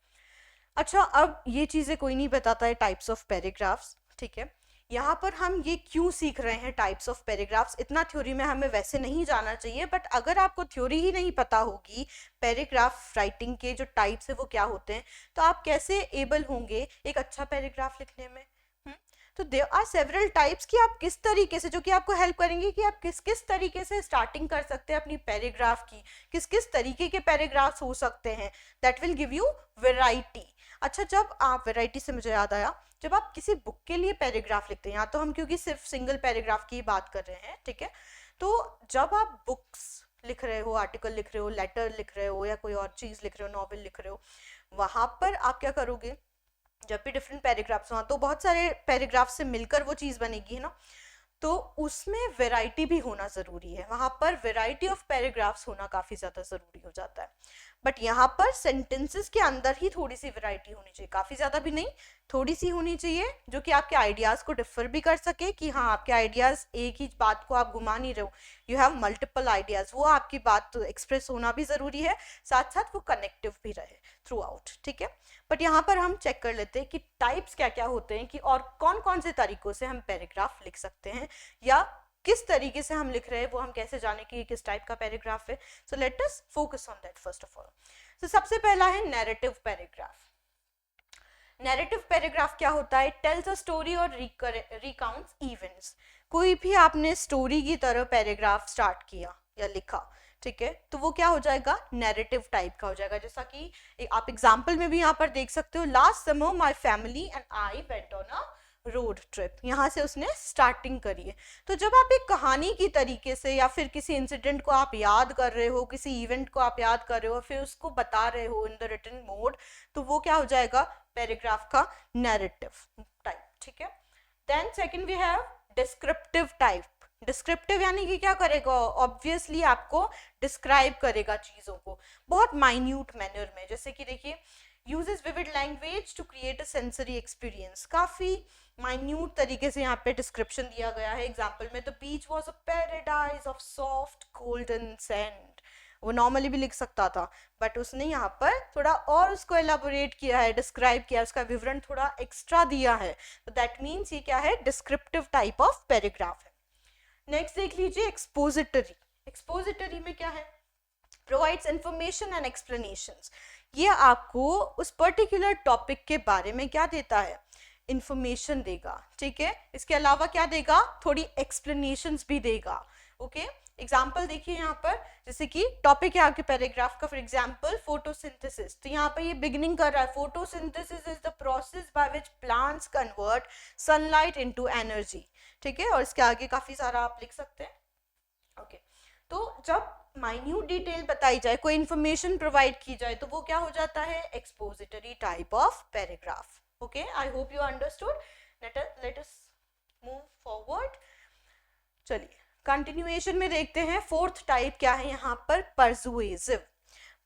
अच्छा, अब ये चीजें कोई नहीं बताता है टाइप्स ऑफ पैराग्राफ्स, ठीक है। यहाँ पर हम ये क्यों सीख रहे हैं टाइप्स ऑफ पैराग्राफ्स, इतना थ्योरी में हमें वैसे नहीं जाना चाहिए, बट अगर आपको थ्योरी ही नहीं पता होगी पैराग्राफ राइटिंग के जो टाइप्स है वो क्या होते हैं, तो आप कैसे एबल होंगे एक अच्छा पैराग्राफ लिखने में। तो देयर आर सेवरल टाइप्स कि आप किस तरीके से, जो कि आपको हेल्प करेंगे कि आप किस किस तरीके से स्टार्टिंग कर सकते हैं अपनी पैराग्राफ की, किस किस तरीके के पैराग्राफ्स हो सकते हैं, that will give you variety. अच्छा, जब आप वेराइटी से मुझे याद आया, जब आप किसी बुक के लिए पैराग्राफ लिखते हैं, यहाँ तो हम क्योंकि सिर्फ सिंगल पैराग्राफ की बात कर रहे हैं, ठीक है, तो जब आप बुक्स लिख रहे हो, आर्टिकल लिख रहे हो, लेटर लिख रहे हो, या कोई और चीज लिख रहे हो, नॉवेल लिख रहे हो, वहां पर आप क्या करोगे, जब भी डिफरेंट पैराग्राफ्स वहाँ तो बहुत सारे पैराग्राफ से मिलकर वो चीज बनेगी है ना, तो उसमें वैरायटी भी होना जरूरी है, वहां पर वैरायटी ऑफ पैराग्राफ्स होना काफी ज्यादा जरूरी हो जाता है। बट यहाँ पर सेंटेंसेस के अंदर ही थोड़ी सी वैरायटी होनी चाहिए, काफी ज्यादा भी नहीं, थोड़ी सी होनी चाहिए, जो कि आपके आइडियाज को डिफर भी कर सके, कि हाँ आपके आइडियाज एक ही बात को आप घुमा नहीं रहे हो, यू हैव मल्टीपल आइडियाज, वो आपकी बात एक्सप्रेस होना भी जरूरी है, साथ साथ वो कनेक्टिव भी रहे थ्रू आउट, ठीक है। बट यहाँ पर हम चेक कर लेते हैं कि टाइप्स क्या क्या होते हैं, कि और कौन कौन से तरीकों से हम पैराग्राफ लिख सकते हैं, या किस तरीके से हम लिख रहे हैं वो हम कैसे जाने कि किस टाइप का पैराग्राफ है। सो let us focus on that first of all. तो सबसे पहला है नैरेटिव पैराग्राफ। नैरेटिव पैराग्राफ क्या होता है, टेल्स अ स्टोरी और रिकाउंट्स इवेंट्स। कोई भी आपने स्टोरी की तरह पैराग्राफ स्टार्ट किया या लिखा, ठीक है, तो वो क्या हो जाएगा, नैरेटिव टाइप का हो जाएगा। जैसा कि आप एग्जाम्पल में भी यहाँ पर देख सकते हो, last summer my family and I went on a road trip, यहाँ से उसने स्टार्टिंग करी है। तो जब आप एक कहानी की तरीके से या फिर किसी इंसिडेंट को आप याद कर रहे हो, किसी इवेंट को आप याद कर रहे हो, फिर उसको बता रहे हो इन द रिटन मोड, तो वो क्या हो जाएगा, पैराग्राफ का नैरेटिव टाइप, ठीक है। Then second we have descriptive type. Descriptive यानी कि क्या करेगा, ऑब्वियसली आपको डिस्क्राइब करेगा चीजों को बहुत माइन्यूट मैनर में, जैसे कि देखिए, uses vivid language to create a sensory experience। काफी माइन्यूट तरीके से यहाँ पे डिस्क्रिप्शन दिया गया है। एग्जाम्पल में, तो beach was a paradise of soft golden sand, वो नॉर्मली भी लिख सकता था, बट उसने यहाँ पर थोड़ा और उसको एलाबोरेट किया है, डिस्क्राइब किया, उसका विवरण थोड़ा एक्स्ट्रा दिया है, तो दैट मीन्स ये क्या है, डिस्क्रिप्टिव टाइप ऑफ पैराग्राफ है। नेक्स्ट देख लीजिए, एक्सपोजिटरी। एक्सपोजिटरी में क्या है, प्रोवाइड्स इंफॉर्मेशन एंड एक्सप्लेनेशंस। ये आपको उस पर्टिकुलर टॉपिक के बारे में क्या देता है, इंफॉर्मेशन देगा, ठीक है। इसके अलावा क्या देगा, थोड़ी एक्सप्लेनेशंस भी देगा, ओके। एग्जाम्पल देखिए यहाँ पर, जैसे कि टॉपिक है आपके पैराग्राफ का, फॉर एग्जाम्पल फोटोसिंथेसिस, तो यहाँ पर ये बिगिनिंग कर रहा है, photosynthesis is the process by which plants convert sunlight into energy, ठीक है। और इसके आगे काफी सारा आप लिख सकते हैं, ओके। तो जब माइन्यूट डिटेल बताई जाए, कोई इंफॉर्मेशन प्रोवाइड की जाए, तो वो क्या हो जाता है, expository type of paragraph, okay. I hope you understood. Let us move forward. चलिए कंटिन्यूएशन में देखते हैं, फोर्थ टाइप क्या है यहाँ पर, परसुएसिव।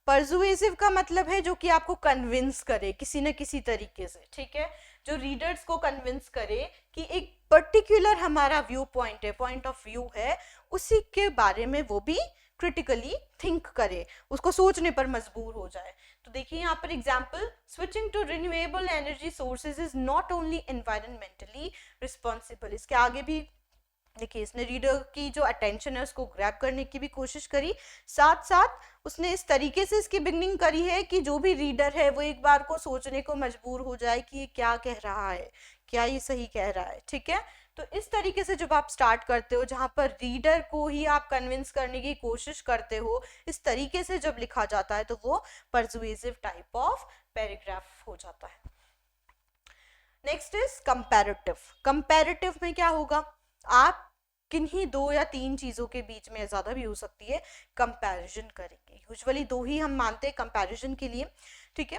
परसुएसिव का मतलब है जो कि आपको कन्विंस करे किसी न किसी तरीके से, ठीक है, जो रीडर्स को कन्विंस करे कि एक पर्टिकुलर हमारा व्यू पॉइंट है, पॉइंट ऑफ व्यू है, उसी के बारे में वो भी क्रिटिकली थिंक करे, उसको सोचने पर मजबूर हो जाए। तो देखिए यहाँ पर example, switching to renewable energy sources is not only environmentally responsible. इसके आगे भी देखिए, इसने रीडर की जो अटेंशन है उसको ग्रैब करने की भी कोशिश करी, साथ साथ उसने इस तरीके से इसकी बिगनिंग करी है कि जो भी रीडर है वो एक बार को सोचने को मजबूर हो जाए कि ये क्या कह रहा है, क्या ये सही कह रहा है, ठीक है। तो इस तरीके से जब आप स्टार्ट करते हो, जहां पर रीडर को ही आप कन्विंस करने की कोशिश करते हो, इस तरीके से जब लिखा जाता है तो वो परसुएसिव टाइप ऑफ पैराग्राफ हो जाता है। Next is comparative. कंपैरेटिव में क्या होगा, आप किन्हीं 2 या 3 चीजों के बीच में, ज्यादा भी हो सकती है, कंपैरिजन करेंगे। यूजुअली 2 ही हम मानते हैं कंपैरिजन के लिए, ठीक है।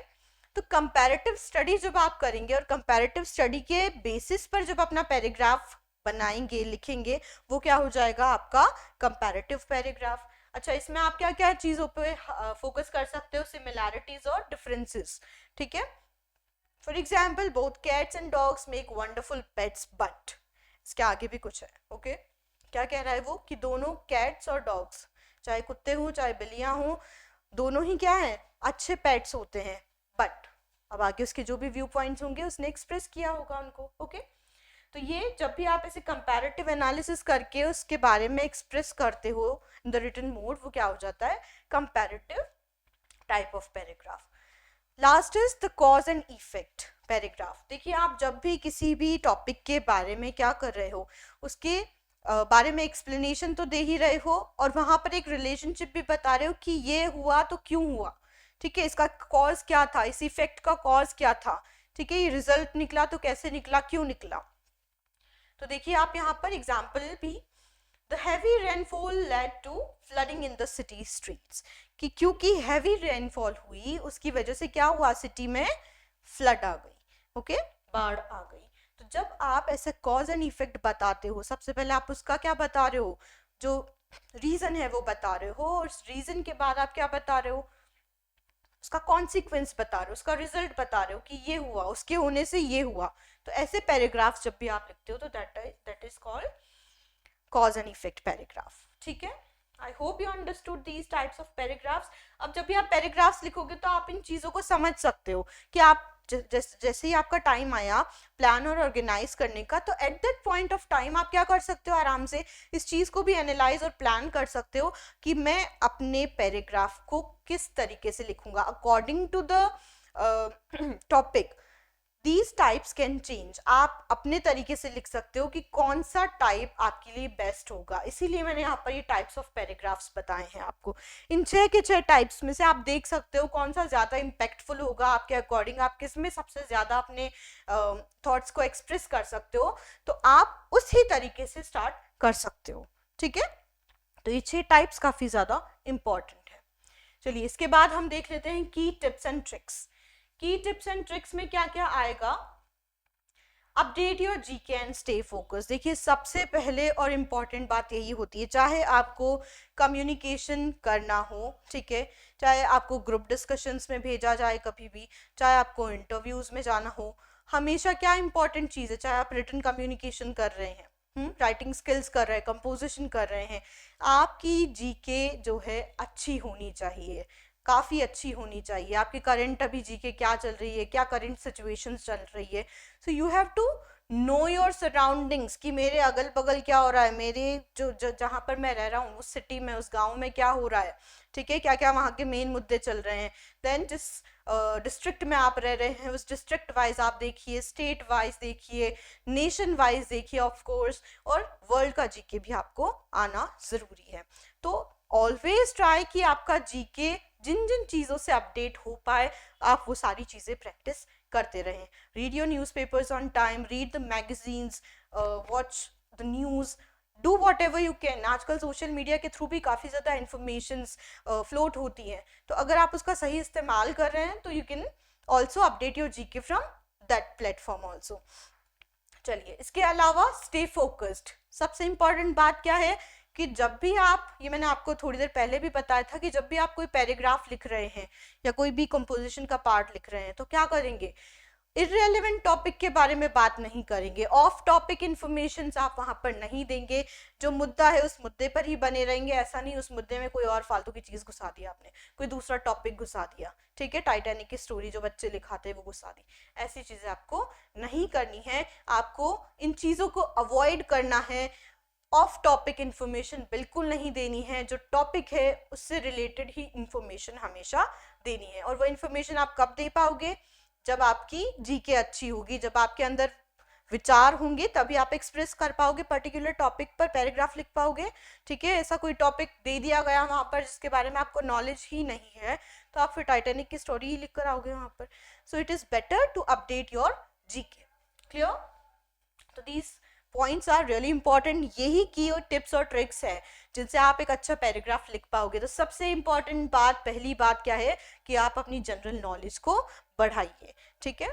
तो कंपैरेटिव स्टडी जब आप करेंगे और कंपैरेटिव स्टडी के बेसिस पर जब अपना पैराग्राफ बनाएंगे, लिखेंगे, वो क्या हो जाएगा, आपका कंपैरेटिव पैराग्राफ। अच्छा, इसमें आप क्या क्या चीजों पे फोकस कर सकते हो, सिमिलैरिटीज और डिफरेंसेस, ठीक है। For example, both cats and dogs make wonderful pets, but इसके आगे भी कुछ है, ओके। क्या कह रहा है वो, कि दोनों कैट्स और डॉग्स, चाहे कुत्ते हों चाहे बिल्लियां हों, दोनों ही क्या है, अच्छे पेट्स होते हैं, बट अब आगे उसके जो भी व्यू पॉइंट्स होंगे उसने एक्सप्रेस किया होगा उनको, ओके। तो ये जब भी आप ऐसे कंपैरेटिव एनालिसिस करके उसके बारे में एक्सप्रेस करते हो इन द रिटन मोड, वो क्या हो जाता है, comparative type of paragraph. Last is the cause and effect paragraph. देखिए, आप जब भी किसी भी टॉपिक के बारे में क्या कर रहे हो, उसके बारे में एक्सप्लेनेशन तो दे ही रहे हो, और वहां पर एक रिलेशनशिप भी बता रहे हो कि ये हुआ तो क्यों हुआ, ठीक है, इसका कॉज क्या था, इस इफेक्ट का कॉज क्या था, ठीक है, ये रिजल्ट निकला तो कैसे निकला, क्यों निकला। तो देखिए आप यहाँ पर एग्जाम्पल भी, The heavy rainfall led to flooding in the city streets, कि क्योंकि heavy rainfall हुई उसकी वजह से क्या हुआ, सिटी में फ्लड आ गई, ओके, बाढ़ आ गई। तो जब आप ऐसे कॉज एंड इफेक्ट बताते हो, सबसे पहले आप उसका क्या बता रहे हो, जो रीजन है वो बता रहे हो, और उस रीजन के बाद आप क्या बता रहे हो, उसका कॉन्सिक्वेंस बता रहे हो, उसका रिजल्ट बता रहे हो कि ये हुआ, उसके होने से ये हुआ। तो ऐसे पैराग्राफ्स जब भी आप लिखते हो तो that is called cause and effect paragraph, ठीक है। आई hope you understood these types of paragraphs. अब जब भी आप पैराग्राफ्स लिखोगे तो आप इन चीजों को समझ सकते हो कि आप जैसे ही आपका टाइम आया प्लान और ऑर्गेनाइज करने का, तो at that point of time आप क्या कर सकते हो, आराम से इस चीज को भी एनालाइज और प्लान कर सकते हो कि मैं अपने पैराग्राफ को किस तरीके से लिखूंगा according to the topic. These types can change, आप अपने तरीके से लिख सकते हो कि कौन सा टाइप आपके लिए बेस्ट होगा। इसीलिए मैंने यहाँ पर ये टाइप्स ऑफ पैराग्राफ्स बताए हैं आपको। इन 6 के 6 टाइप्स में से आप देख सकते हो कौन सा ज़्यादा इम्पैक्टफुल होगा आपके अकॉर्डिंग, आप किस में सबसे ज़्यादा अपने थॉट्स को एक्सप्रेस कर सकते हो, तो आप उसी तरीके से स्टार्ट कर सकते हो, ठीक है। तो ये 6 टाइप्स काफ़ी ज़्यादा इम्पॉर्टेंट है। चलिए इसके बाद हम देख लेते हैं की टिप्स एंड ट्रिक्स। की टिप्स एंड ट्रिक्स में क्या क्या आएगा, update your GK and stay focus. देखिए सबसे पहले और इम्पॉर्टेंट बात यही होती है, चाहे आपको कम्युनिकेशन करना हो, ठीक है, चाहे आपको ग्रुप डिस्कशंस में भेजा जाए कभी भी, चाहे आपको इंटरव्यूज में जाना हो, हमेशा क्या इंपॉर्टेंट चीज़ है, चाहे आप रिटन कम्युनिकेशन कर रहे हैं, राइटिंग स्किल्स कर रहे हैं, कंपोजिशन कर रहे हैं, आपकी जीके जो है अच्छी होनी चाहिए, काफ़ी अच्छी होनी चाहिए। आपकी करंट अभी जीके क्या चल रही है, क्या करंट सिचुएशंस चल रही है, so you have to know your surroundings, कि मेरे अगल बगल क्या हो रहा है, मेरे जहाँ पर मैं रह रहा हूँ उस सिटी में, उस गांव में क्या हो रहा है, ठीक है, क्या क्या वहाँ के मेन मुद्दे चल रहे हैं। देन जिस डिस्ट्रिक्ट में आप रह रहे हैं उस डिस्ट्रिक्ट वाइज आप देखिए, स्टेट वाइज देखिए, नेशन वाइज देखिए ऑफ कोर्स, और वर्ल्ड का जीके भी आपको आना जरूरी है। तो ऑलवेज ट्राई कि आपका जीके जिन जिन चीज़ों से अपडेट हो पाए आप वो सारी चीज़ें प्रैक्टिस करते रहें। Read your newspapers on time, read the magazines, watch the news, do what ever you can. आजकल सोशल मीडिया के थ्रू भी काफ़ी ज़्यादा इन्फॉर्मेशंस फ्लोट होती हैं, तो अगर आप उसका सही इस्तेमाल कर रहे हैं तो you can also update your GK from that platform also. चलिए, इसके अलावा स्टे फोकस्ड। सबसे इंपॉर्टेंट बात क्या है कि जब भी आप, ये मैंने आपको थोड़ी देर पहले भी बताया था, कि जब भी आप कोई पैराग्राफ लिख रहे हैं या कोई भी कंपोजिशन का पार्ट लिख रहे हैं तो क्या करेंगे, इररेलेवेंट टॉपिक के बारे में बात नहीं करेंगे, ऑफ टॉपिक इंफॉर्मेशन आप वहां पर नहीं देंगे, जो मुद्दा है उस मुद्दे पर ही बने रहेंगे। ऐसा नहीं उस मुद्दे में कोई और फालतू की चीज घुसा दिया आपने, कोई दूसरा टॉपिक घुसा दिया, ठीक है, टाइटैनिक की स्टोरी जो बच्चे लिखाते हैं वो घुसा दी, ऐसी चीजें आपको नहीं करनी है। आपको इन चीजों को अवॉइड करना है, ऑफ टॉपिक इंफॉर्मेशन बिल्कुल नहीं देनी है, जो टॉपिक है उससे रिलेटेड ही इंफॉर्मेशन हमेशा देनी है। और वो इंफॉर्मेशन आप कब दे पाओगे, जब आपकी जीके अच्छी होगी, जब आपके अंदर विचार होंगे, तभी आप एक्सप्रेस कर पाओगे, पर्टिकुलर टॉपिक पर पैराग्राफ लिख पाओगे, ठीक है। ऐसा कोई टॉपिक दे दिया गया वहां पर जिसके बारे में आपको नॉलेज ही नहीं है, तो आप फिर टाइटैनिक की स्टोरी ही लिख कर आओगे वहां पर। So it is better to update your GK. Clear? तो these points are really important. यही की और टिप्स और ट्रिक्स है जिनसे आप एक अच्छा पैराग्राफ लिख पाओगे। तो सबसे इंपॉर्टेंट बात, पहली बात क्या है कि आप अपनी जनरल नॉलेज को बढ़ाइए, ठीक है।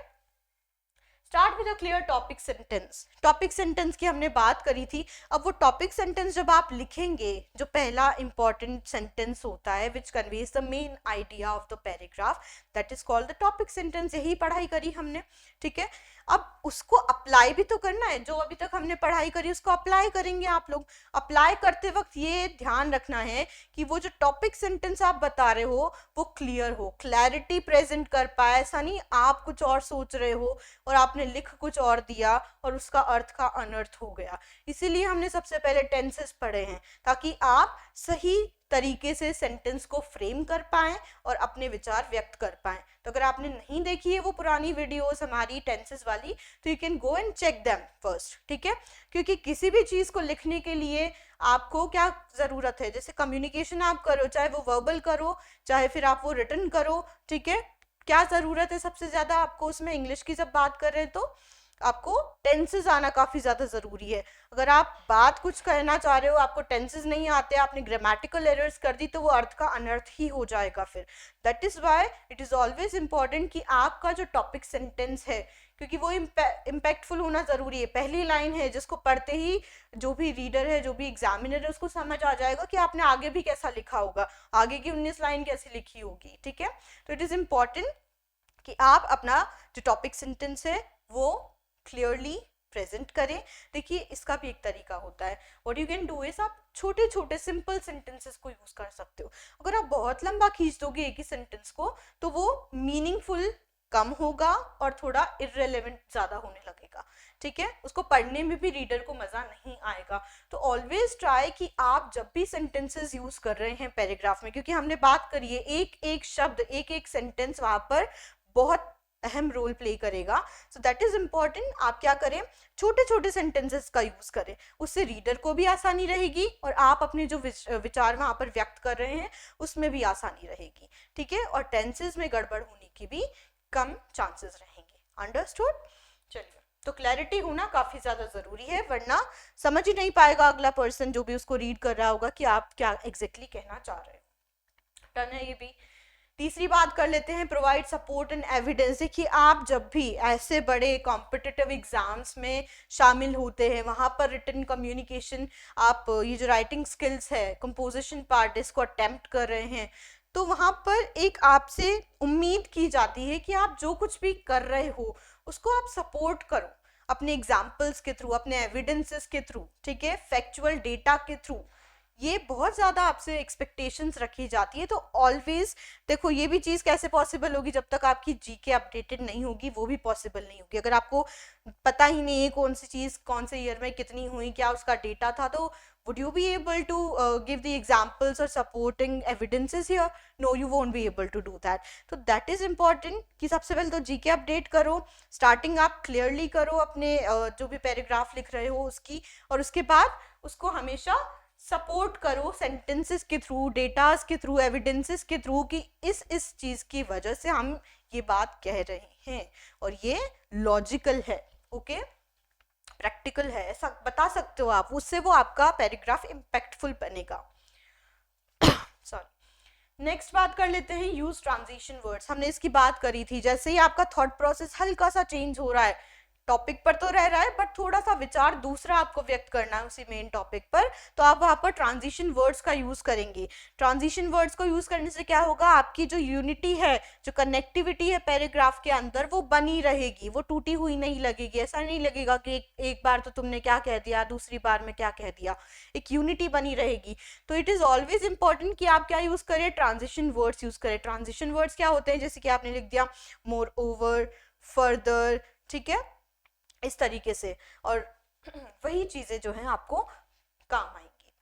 Start with a clear topic sentence. Topic sentence की हमने बात करी थी। अब वो टॉपिक सेंटेंस जब आप लिखेंगे, जो पहला इंपॉर्टेंट सेंटेंस होता है which conveys the main idea of the paragraph, that is called the topic sentence. यही पढ़ाई करी हमने, ठीक है। अब उसको अप्लाई भी तो करना है, जो अभी तक हमने पढ़ाई करी उसको अप्लाई करेंगे आप लोग। अप्लाई करते वक्त ये ध्यान रखना है कि वो जो टॉपिक सेंटेंस आप बता रहे हो वो क्लियर हो, क्लैरिटी प्रेजेंट कर पाए। ऐसा नहीं आप कुछ और सोच रहे हो और आपने लिख कुछ और दिया और उसका अर्थ का अनर्थ हो गया। इसीलिए हमने सबसे पहले टेंसेस पढ़े हैं, ताकि आप सही तरीके से सेंटेंस को फ्रेम कर पाएं और अपने विचार व्यक्त कर पाएं। तो अगर आपने नहीं देखी है वो पुरानी वीडियोस हमारी टेंसेस वाली, तो you can go and check them first, ठीक है। क्योंकि किसी भी चीज को लिखने के लिए आपको क्या जरूरत है, जैसे कम्युनिकेशन आप करो, चाहे वो वर्बल करो चाहे फिर आप वो रिटन करो, ठीक है, क्या जरूरत है सबसे ज्यादा आपको उसमें, इंग्लिश की जब बात कर रहे हैं तो आपको टेंसेस आना काफी ज्यादा जरूरी है। अगर आप बात कुछ कहना चाह रहे हो, आपको टेंसेस नहीं आते, आपने ग्रामेटिकल एरर्स कर दी, तो वो अर्थ का अनर्थ ही हो जाएगा फिर। That is why it is always important कि आपका जो टॉपिक सेंटेंस है, क्योंकि वो इम्पैक्टफुल होना जरूरी है। पहली लाइन है जिसको पढ़ते ही जो भी रीडर है, जो भी एग्जामिनर है, उसको समझ आ जाएगा कि आपने आगे भी कैसा लिखा होगा, आगे की 19 लाइन कैसी लिखी होगी, ठीक है। तो इट इज इंपॉर्टेंट कि आप अपना जो टॉपिक सेंटेंस है वो क्लियरली प्रेजेंट करें। देखिए, इसका भी एक तरीका होता है। What you can do is, आप छोटे छोटे सिंपल सेंटेंसेस को यूज कर सकते हो। अगर आप बहुत लंबा खींच दोगे एक ही सेंटेंस को, तो वो मीनिंगफुल कम होगा और थोड़ा इररेलेवेंट ज्यादा होने लगेगा, ठीक है। उसको पढ़ने में भी रीडर को मजा नहीं आएगा। तो ऑलवेज ट्राई कि आप जब भी सेंटेंसेस यूज कर रहे हैं पैराग्राफ में, क्योंकि हमने बात करी है एक एक शब्द, एक एक सेंटेंस वहां पर बहुत अहम रोल प्ले करेगा। So that is important. आप क्या करें, छोटे छोटे सेंटेंसेस का यूज करें, उससे रीडर को भी आसानी रहेगी और आप अपने जो विचार वहां पर व्यक्त कर रहे हैं उसमें भी आसानी रहेगी, ठीक है। और टेंसेस में गड़बड़ होने की भी कम चांसेस रहेंगे। अंडरस्टूड? चलिए, तो क्लैरिटी होना काफी ज्यादा जरूरी है, वरना समझ ही नहीं पाएगा अगला पर्सन जो भी उसको रीड कर रहा होगा कि आप क्या एग्जैक्टली कहना चाह रहे हो। डन है ये भी। तीसरी बात कर लेते हैं, प्रोवाइड सपोर्ट एंड एविडेंस। देखिए, आप जब भी ऐसे बड़े कॉम्पिटिटिव एग्जाम्स में शामिल होते हैं, वहां पर रिटन कम्युनिकेशन, आप ये जो राइटिंग स्किल्स है, कंपोजिशन पार्ट, इसको अटेम्प्ट कर रहे हैं, तो वहां पर एक आपसे उम्मीद की जाती है कि आप जो कुछ भी कर रहे हो उसको आप सपोर्ट करो अपने एग्जाम्पल्स के थ्रू, अपने एविडेंसेस के थ्रू, ठीक है, फैक्चुअल डेटा के थ्रू। ये बहुत ज़्यादा आपसे एक्सपेक्टेशंस रखी जाती है। तो ऑलवेज देखो, ये भी चीज़ कैसे पॉसिबल होगी जब तक आपकी जीके अपडेटेड नहीं होगी, वो भी पॉसिबल नहीं होगी। अगर आपको पता ही नहीं है कौन सी चीज़ कौन से ईयर में कितनी हुई, क्या उसका डेटा था, तो would you be able to give the examples or supporting evidences here? No, you won't be able to do that. तो that is important कि सबसे पहले तो जीके अपडेट करो, स्टार्टिंग आप क्लियरली करो अपने जो भी पैराग्राफ लिख रहे हो उसकी, और उसके बाद उसको हमेशा सपोर्ट करो सेंटेंसेस के थ्रू, डेटास के थ्रू, एविडेंसेस के थ्रू कि इस चीज की वजह से हम ये बात कह रहे हैं और ये लॉजिकल है, ओके, प्रैक्टिकल है, ऐसा बता सकते हो आप, उससे वो आपका पैराग्राफ इम्पैक्टफुल बनेगा। सॉरी, नेक्स्ट बात कर लेते हैं यूज ट्रांजिशन वर्ड्स। हमने इसकी बात करी थी, जैसे ही आपका थॉट प्रोसेस हल्का सा चेंज हो रहा है, टॉपिक पर तो रह रहा है बट थोड़ा सा विचार दूसरा आपको व्यक्त करना है उसी मेन टॉपिक पर, तो आप वहां पर ट्रांजिशन वर्ड्स का यूज करेंगे। ट्रांजिशन वर्ड्स को यूज करने से क्या होगा, आपकी जो यूनिटी है, जो कनेक्टिविटी है पैराग्राफ के अंदर, वो बनी रहेगी, वो टूटी हुई नहीं लगेगी। ऐसा नहीं लगेगा कि एक बार तो तुमने क्या कह दिया, दूसरी बार में क्या कह दिया, एक यूनिटी बनी रहेगी। तो इट इज ऑलवेज इंपॉर्टेंट कि आप क्या यूज करें, ट्रांजिशन वर्ड्स यूज करें। ट्रांजिशन वर्ड्स क्या होते हैं, जैसे कि आपने लिख दिया मोर ओवर, फर्दर, ठीक है, इस तरीके से, और वही चीजें जो हैं आपको काम आएंगी।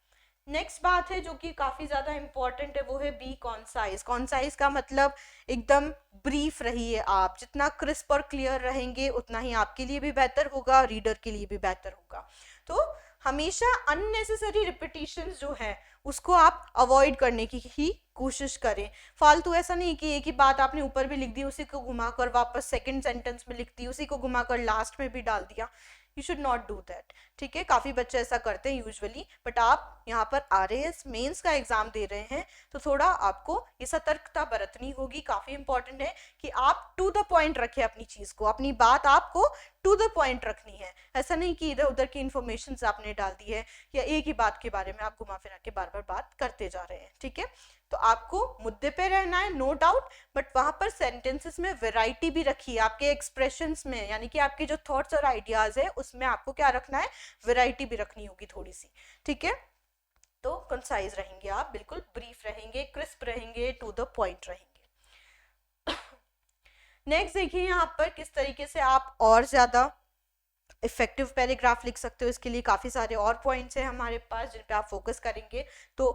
नेक्स्ट बात है जो कि काफी ज्यादा इंपॉर्टेंट है, वो है बी कॉन्साइज। कॉन्साइज का मतलब एकदम ब्रीफ रहिए आप, जितना क्रिस्प और क्लियर रहेंगे उतना ही आपके लिए भी बेहतर होगा, रीडर के लिए भी बेहतर होगा। तो हमेशा अननेसेसरी रिपीटिशंस जो है उसको आप अवॉइड करने की ही कोशिश करें। फालतू ऐसा नहीं कि एक ही बात आपने ऊपर भी लिख दी, उसी को घुमाकर वापस सेकंड सेंटेंस में लिख दी, उसी को घुमाकर लास्ट में भी डाल दिया। You should not do that, ठीक है। काफी बच्चे ऐसा करते हैं यूजुअली, बट आप यहाँ पर आरएएस मेंस का एग्जाम दे रहे हैं तो थोड़ा आपको ये सतर्कता बरतनी होगी। काफी इंपॉर्टेंट है कि आप टू द पॉइंट रखें अपनी चीज को, अपनी बात आपको टू द पॉइंट रखनी है। ऐसा नहीं कि इधर उधर की इंफॉर्मेशन आपने डाल दी है या एक ही बात के बारे में आप घुमा फिरा के बार बार बात करते जा रहे हैं, ठीक है। तो आपको मुद्दे पे रहना है, नो डाउट, बट वहां पर सेंटेंसेस में वैरायटी भी रखिए, आपके एक्सप्रेशंस में, यानी कि आपके जो थॉट्स और आइडियाज है उसमें आपको क्या रखना है, वैरायटी भी रखनी होगी थोड़ी सी, ठीक है। तो कंसाइज रहेंगे आप, बिल्कुल ब्रीफ रहेंगे, क्रिस्प रहेंगे, टू द पॉइंट रहेंगे। नेक्स्ट देखिए यहाँ पर किस तरीके से आप और ज्यादा इफेक्टिव पैराग्राफ लिख सकते हो। इसके लिए काफी सारे और पॉइंट्स हैं हमारे पास जिन पे आप फोकस करेंगे तो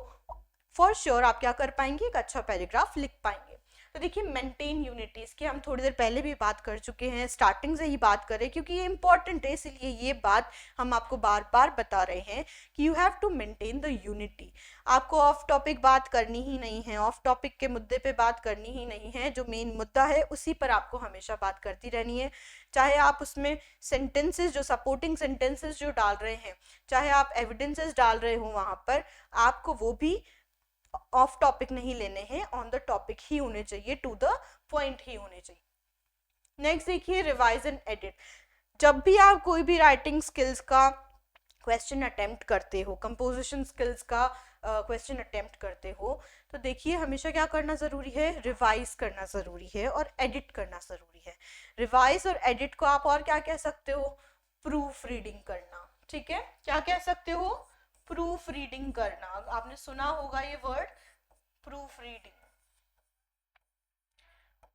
फॉर श्योर आप क्या कर पाएंगे, एक अच्छा पैराग्राफ लिख पाएंगे। तो देखिए मेंटेन यूनिटी, इसकी हम थोड़ी देर पहले भी बात कर चुके हैं, स्टार्टिंग से ही बात करें क्योंकि ये इंपॉर्टेंट है, इसलिए ये बात हम आपको बार बार बता रहे हैं कि you have to maintain the unity. आपको ऑफ टॉपिक बात करनी ही नहीं है, ऑफ टॉपिक के मुद्दे पे बात करनी ही नहीं है, जो मेन मुद्दा है उसी पर आपको हमेशा बात करती रहनी है। चाहे आप उसमें सेंटेंसेस, जो सपोर्टिंग सेंटेंसेस जो डाल रहे हैं, चाहे आप एविडेंसेस डाल रहे हो, वहां पर आपको वो भी ऑफ टॉपिक नहीं लेने हैं, ऑन द टॉपिक ही होने चाहिए, टू द पॉइंट ही होने चाहिए। नेक्स्ट देखिए रिवाइज एंड एडिट। जब भी आप कोई भी राइटिंग स्किल्स का क्वेश्चन अटेम्प्ट करते हो, कंपोजिशन स्किल्स का क्वेश्चन अटेम्प्ट करते हो, तो देखिए हमेशा क्या करना जरूरी है, रिवाइज करना जरूरी है और एडिट करना जरूरी है। रिवाइज और एडिट को आप और क्या कह सकते हो, प्रूफ रीडिंग करना, ठीक है। क्या कह सकते हो, प्रूफ रीडिंग करना। आपने सुना होगा ये word proof reading.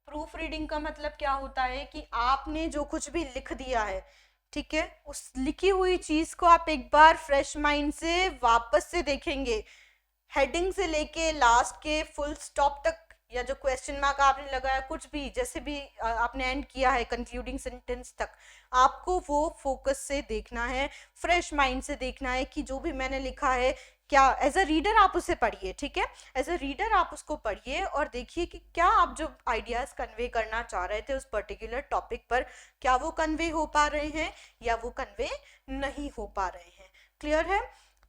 Proof reading का मतलब क्या होता है कि आपने जो कुछ भी लिख दिया है, ठीक है, उस लिखी हुई चीज को आप एक बार फ्रेश माइंड से वापस से देखेंगे, हेडिंग से लेके लास्ट के फुल स्टॉप तक, या जो क्वेश्चन मार्क आपने लगाया, कुछ भी जैसे भी आपने एंड किया है कंक्लूडिंग सेंटेंस तक, आपको वो फोकस से देखना है, फ्रेश माइंड से देखना है कि जो भी मैंने लिखा है, क्या एज अ रीडर आप उसे पढ़िए, ठीक है। एज अ रीडर आप उसको पढ़िए और देखिए कि क्या आप जो आइडियाज कन्वे करना चाह रहे थे उस पर्टिकुलर टॉपिक पर, क्या वो कन्वे हो पा रहे हैं या वो कन्वे नहीं हो पा रहे हैं। क्लियर है।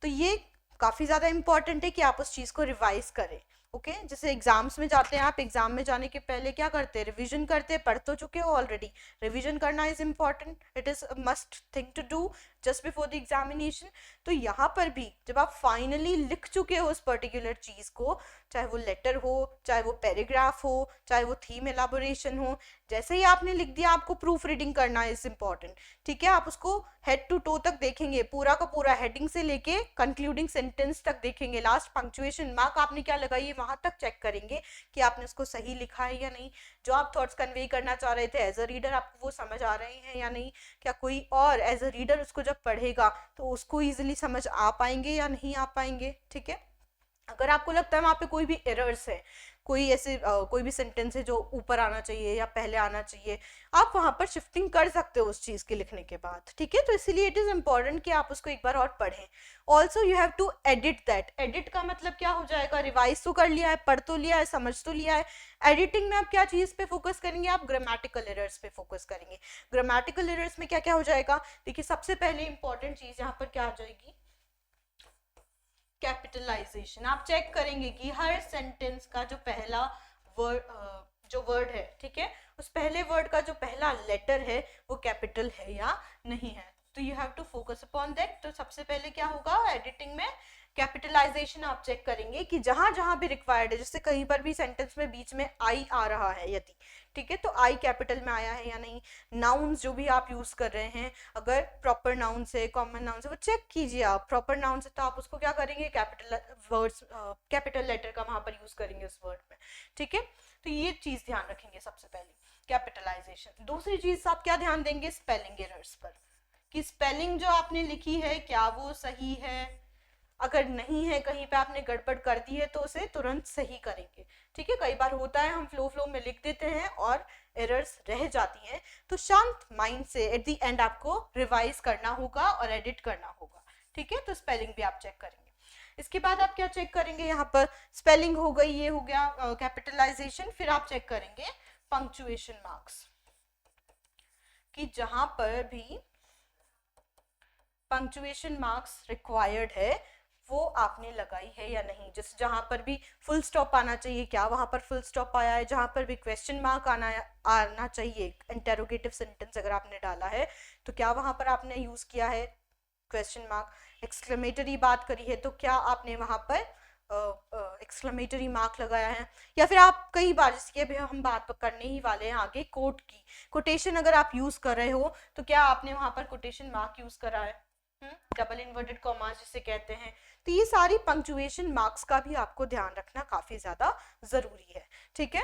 तो ये काफी ज्यादा इंपॉर्टेंट है कि आप उस चीज को रिवाइज करें, ओके। जैसे एग्जाम्स में जाते हैं आप, एग्जाम में जाने के पहले क्या करते हैं, रिवीजन करते हैं, पढ़ तो चुके हो ऑलरेडी, रिवीजन करना is important, it is must thing to do. Just before the examination. तो यहाँ पर भी जब आप फाइनली लिख चुके हो उस पर्टिकुलर चीज को, चाहे वो लेटर हो, चाहे वो पैराग्राफ हो, चाहे वो थीम एलाबोरेशन हो, जैसे ही आपने लिख दिया, आपको प्रूफ रीडिंग करना इज इम्पॉर्टेंट। ठीक है, आप उसको हेड टू टो तक देखेंगे, पूरा का पूरा हेडिंग से लेके कंक्लूडिंग सेंटेंस तक देखेंगे, लास्ट पंक्चुएशन मार्क आपने क्या लगाई है वहां तक चेक करेंगे कि आपने उसको सही लिखा है या नहीं, जो आप थॉट्स कन्वे करना चाह रहे थे एज अ रीडर आपको वो समझ आ रहे हैं या नहीं, क्या कोई और एज अ रीडर उसको जब पढ़ेगा तो उसको इजिली समझ आ पाएंगे या नहीं आ पाएंगे। ठीक है, अगर आपको लगता है वहां पे कोई भी एरर्स है, कोई ऐसे कोई भी सेंटेंस है जो ऊपर आना चाहिए या पहले आना चाहिए, आप वहां पर शिफ्टिंग कर सकते हो उस चीज के लिखने के बाद। ठीक है, तो इसीलिए इट इज इंपॉर्टेंट कि आप उसको एक बार और पढ़ें। Also you have to edit that. Edit का मतलब क्या हो जाएगा, रिवाइज तो कर लिया है, पढ़ तो लिया है, समझ तो लिया है, एडिटिंग में आप क्या चीज पे फोकस करेंगे, आप ग्रामेटिकल एरर्स पे फोकस करेंगे। ग्रामेटिकल एरर्स में क्या क्या हो जाएगा, देखिए सबसे पहले इंपॉर्टेंट चीज यहाँ पर क्या आ जाएगी, कैपिटलाइजेशन। आप चेक करेंगे कि हर सेंटेंस का जो पहला वर्ड है, ठीक है, उस पहले वर्ड का जो पहला लेटर है वो कैपिटल है या नहीं है, तो you have to focus upon that. तो सबसे पहले क्या होगा एडिटिंग में, कैपिटलाइजेशन आप चेक करेंगे कि जहां जहां भी रिक्वायर्ड है, जैसे कहीं पर भी सेंटेंस में बीच में आई आ रहा है यदि, ठीक है, तो आई कैपिटल में आया है या नहीं। नाउन्स जो भी आप यूज कर रहे हैं, अगर प्रॉपर नाउन्स है, कॉमन नाउन्स है, वो चेक कीजिए आप। प्रॉपर नाउन्स है तो आप उसको क्या करेंगे, कैपिटल वर्ड्स, कैपिटल लेटर का वहां पर यूज करेंगे उस वर्ड में। ठीक है, तो ये चीज ध्यान रखेंगे सबसे पहले, कैपिटलाइजेशन। दूसरी चीज आप क्या ध्यान देंगे, स्पेलिंग एरर्स पर, कि स्पेलिंग जो आपने लिखी है क्या वो सही है, अगर नहीं है, कहीं पे आपने गड़बड़ कर दी है तो उसे तुरंत सही करेंगे। ठीक है, कई बार होता है हम फ्लो में लिख देते हैं और एरर्स रह जाती हैं, तो शांत माइंड से एट द एंड आपको रिवाइज करना होगा और एडिट करना होगा। ठीक है, तो स्पेलिंग भी आप चेक करेंगे। इसके बाद आप क्या चेक करेंगे, यहाँ पर स्पेलिंग हो गई, ये हो गया कैपिटलाइजेशन, फिर आप चेक करेंगे पंक्चुएशन मार्क्स, कि जहां पर भी पंक्चुएशन मार्क्स रिक्वायर्ड है वो आपने लगाई है या नहीं। जैसे जहां पर भी फुल स्टॉप आना चाहिए, क्या वहां पर फुल स्टॉप आया है, जहां पर भी क्वेश्चन मार्क आना चाहिए, इंटेरोगेटिव सेंटेंस अगर आपने डाला है तो क्या वहां पर आपने यूज किया है क्वेश्चन मार्क। एक्सक्लेमेटरी बात करी है तो क्या आपने वहां पर एक्सक्लेमेटरी मार्क लगाया है, या फिर आप कई बार, जैसे अभी हम बात करने ही वाले हैं आगे कोट की, कोटेशन अगर आप यूज कर रहे हो तो क्या आपने वहां पर कोटेशन मार्क यूज करा है, डबल इन्वर्टेड कॉमास जिसे कहते हैं। तो ये सारी पंक्चुएशन मार्क्स का भी आपको ध्यान रखना काफी ज्यादा जरूरी है। ठीक है,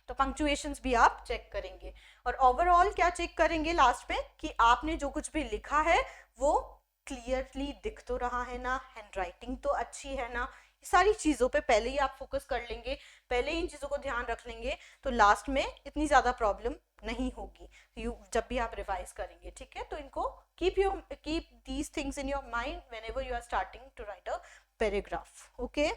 तो पंक्चुएशंस भी आप चेक करेंगे, और ओवरऑल क्या चेक करेंगे लास्ट में, कि आपने जो कुछ भी लिखा है वो क्लियरली दिख तो रहा है ना, हैंडराइटिंग तो अच्छी है ना, सारी चीजों पे पहले ही आप फोकस कर लेंगे, पहले ही इन चीजों को ध्यान रख लेंगे, तो लास्ट में इतनी ज्यादा प्रॉब्लम नहीं होगी जब भी आप रिवाइज करेंगे। ठीक है, तो इनको keep these things in your mind whenever you are starting to write a paragraph. Okay,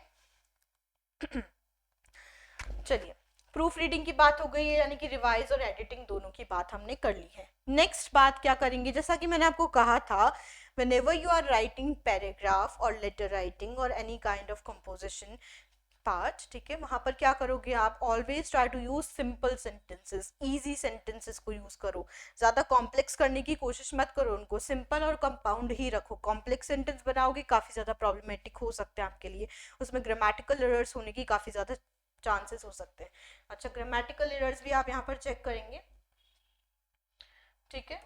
चलिए, प्रूफ रीडिंग की बात हो गई है, यानी कि रिवाइज और एडिटिंग दोनों की बात हमने कर ली है। नेक्स्ट बात क्या करेंगे, जैसा कि मैंने आपको कहा था, whenever you are writing paragraph or letter writing or any kind of composition part, ठीक है, वहां पर क्या करोगे आप, always try to use simple sentences, easy sentences को यूज करो, ज्यादा कॉम्प्लेक्स करने की कोशिश मत करो उनको, सिंपल और कंपाउंड ही रखो। कॉम्प्लेक्स सेंटेंस बनाओगे काफी ज्यादा प्रॉब्लमेटिक हो सकते हैं आपके लिए, उसमें ग्रामेटिकल एरर्स होने की काफी ज्यादा चांसेस हो सकते हैं। अच्छा, ग्रामेटिकल एरर्स भी आप यहाँ पर चेक करेंगे। ठीक है,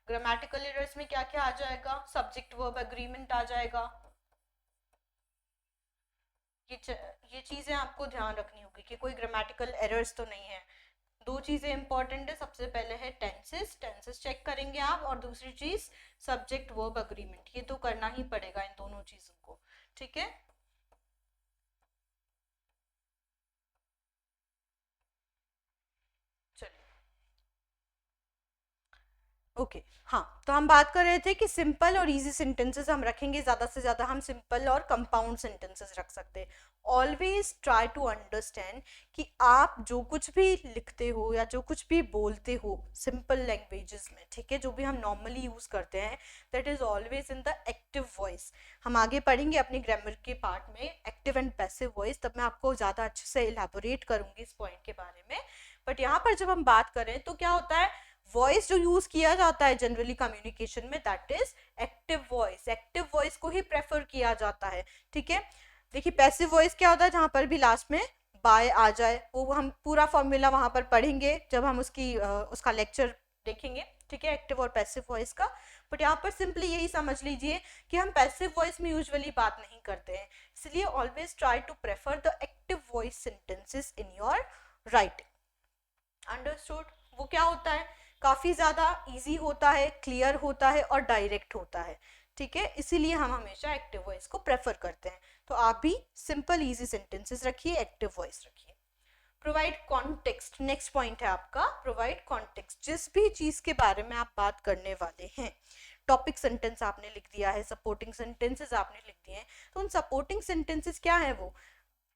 ग्रामेटिकल एरर्स में क्या क्या आ जाएगा, सब्जेक्ट वर्ब एग्रीमेंट आ जाएगा, ये चीजें आपको ध्यान रखनी होगी कि कोई ग्रामेटिकल एरर्स तो नहीं है। दो चीजें इंपॉर्टेंट है, सबसे पहले है टेंसेस चेक करेंगे आप, और दूसरी चीज सब्जेक्ट वर्ब एग्रीमेंट, ये तो करना ही पड़ेगा इन दोनों चीजों को। ठीक है, ओके हाँ, तो हम बात कर रहे थे कि सिंपल और इजी सेंटेंसेस हम रखेंगे, ज्यादा से ज्यादा हम सिंपल और कंपाउंड सेंटेंसेस रख सकते हैं। ऑलवेज ट्राई टू अंडरस्टैंड कि आप जो कुछ भी लिखते हो या जो कुछ भी बोलते हो सिंपल लैंग्वेजेस में, ठीक है, जो भी हम नॉर्मली यूज करते हैं, that is always in the active voice. हम आगे पढ़ेंगे अपनी ग्रामर के पार्ट में एक्टिव एंड पैसिव वॉइस, तब मैं आपको ज्यादा अच्छे से इलेबोरेट करूंगी इस पॉइंट के बारे में। बट यहाँ पर जब हम बात करें तो क्या होता है, वॉइस जो यूज किया जाता है जनरली कम्युनिकेशन में, that is active voice. Active voice को ही प्रेफर किया जाता है, ठीक है। देखिए पैसिव वॉइस क्या होता है, जहां पर भी लास्ट में बाय आ जाए, वो हम पूरा फॉर्मूला वहां पर पढ़ेंगे जब हम उसका लेक्चर देखेंगे, ठीक है, एक्टिव और पैसिव वॉइस का। बट यहाँ पर सिंपली यही समझ लीजिए कि हम पैसिव वॉइस में यूजुअली बात नहीं करते हैं, इसलिए always try to prefer the active voice sentences in your writing. Understood? वो क्या होता है, काफी ज्यादा इजी होता है, क्लियर होता है और डायरेक्ट होता है, ठीक है, इसीलिए हम हमेशा एक्टिव वॉइस को प्रेफर करते हैं। तो आप भी सिंपल इजी सेंटेंसेस रखिए, एक्टिव वॉइस रखिए। प्रोवाइड कॉन्टेक्स्ट, नेक्स्ट पॉइंट है आपका प्रोवाइड कॉन्टेक्स्ट। जिस भी चीज के बारे में आप बात करने वाले हैं, टॉपिक सेंटेंस आपने लिख दिया है, सपोर्टिंग सेंटेंसेस आपने लिख दिए हैं, तो उन सपोर्टिंग सेंटेंसेस क्या है, वो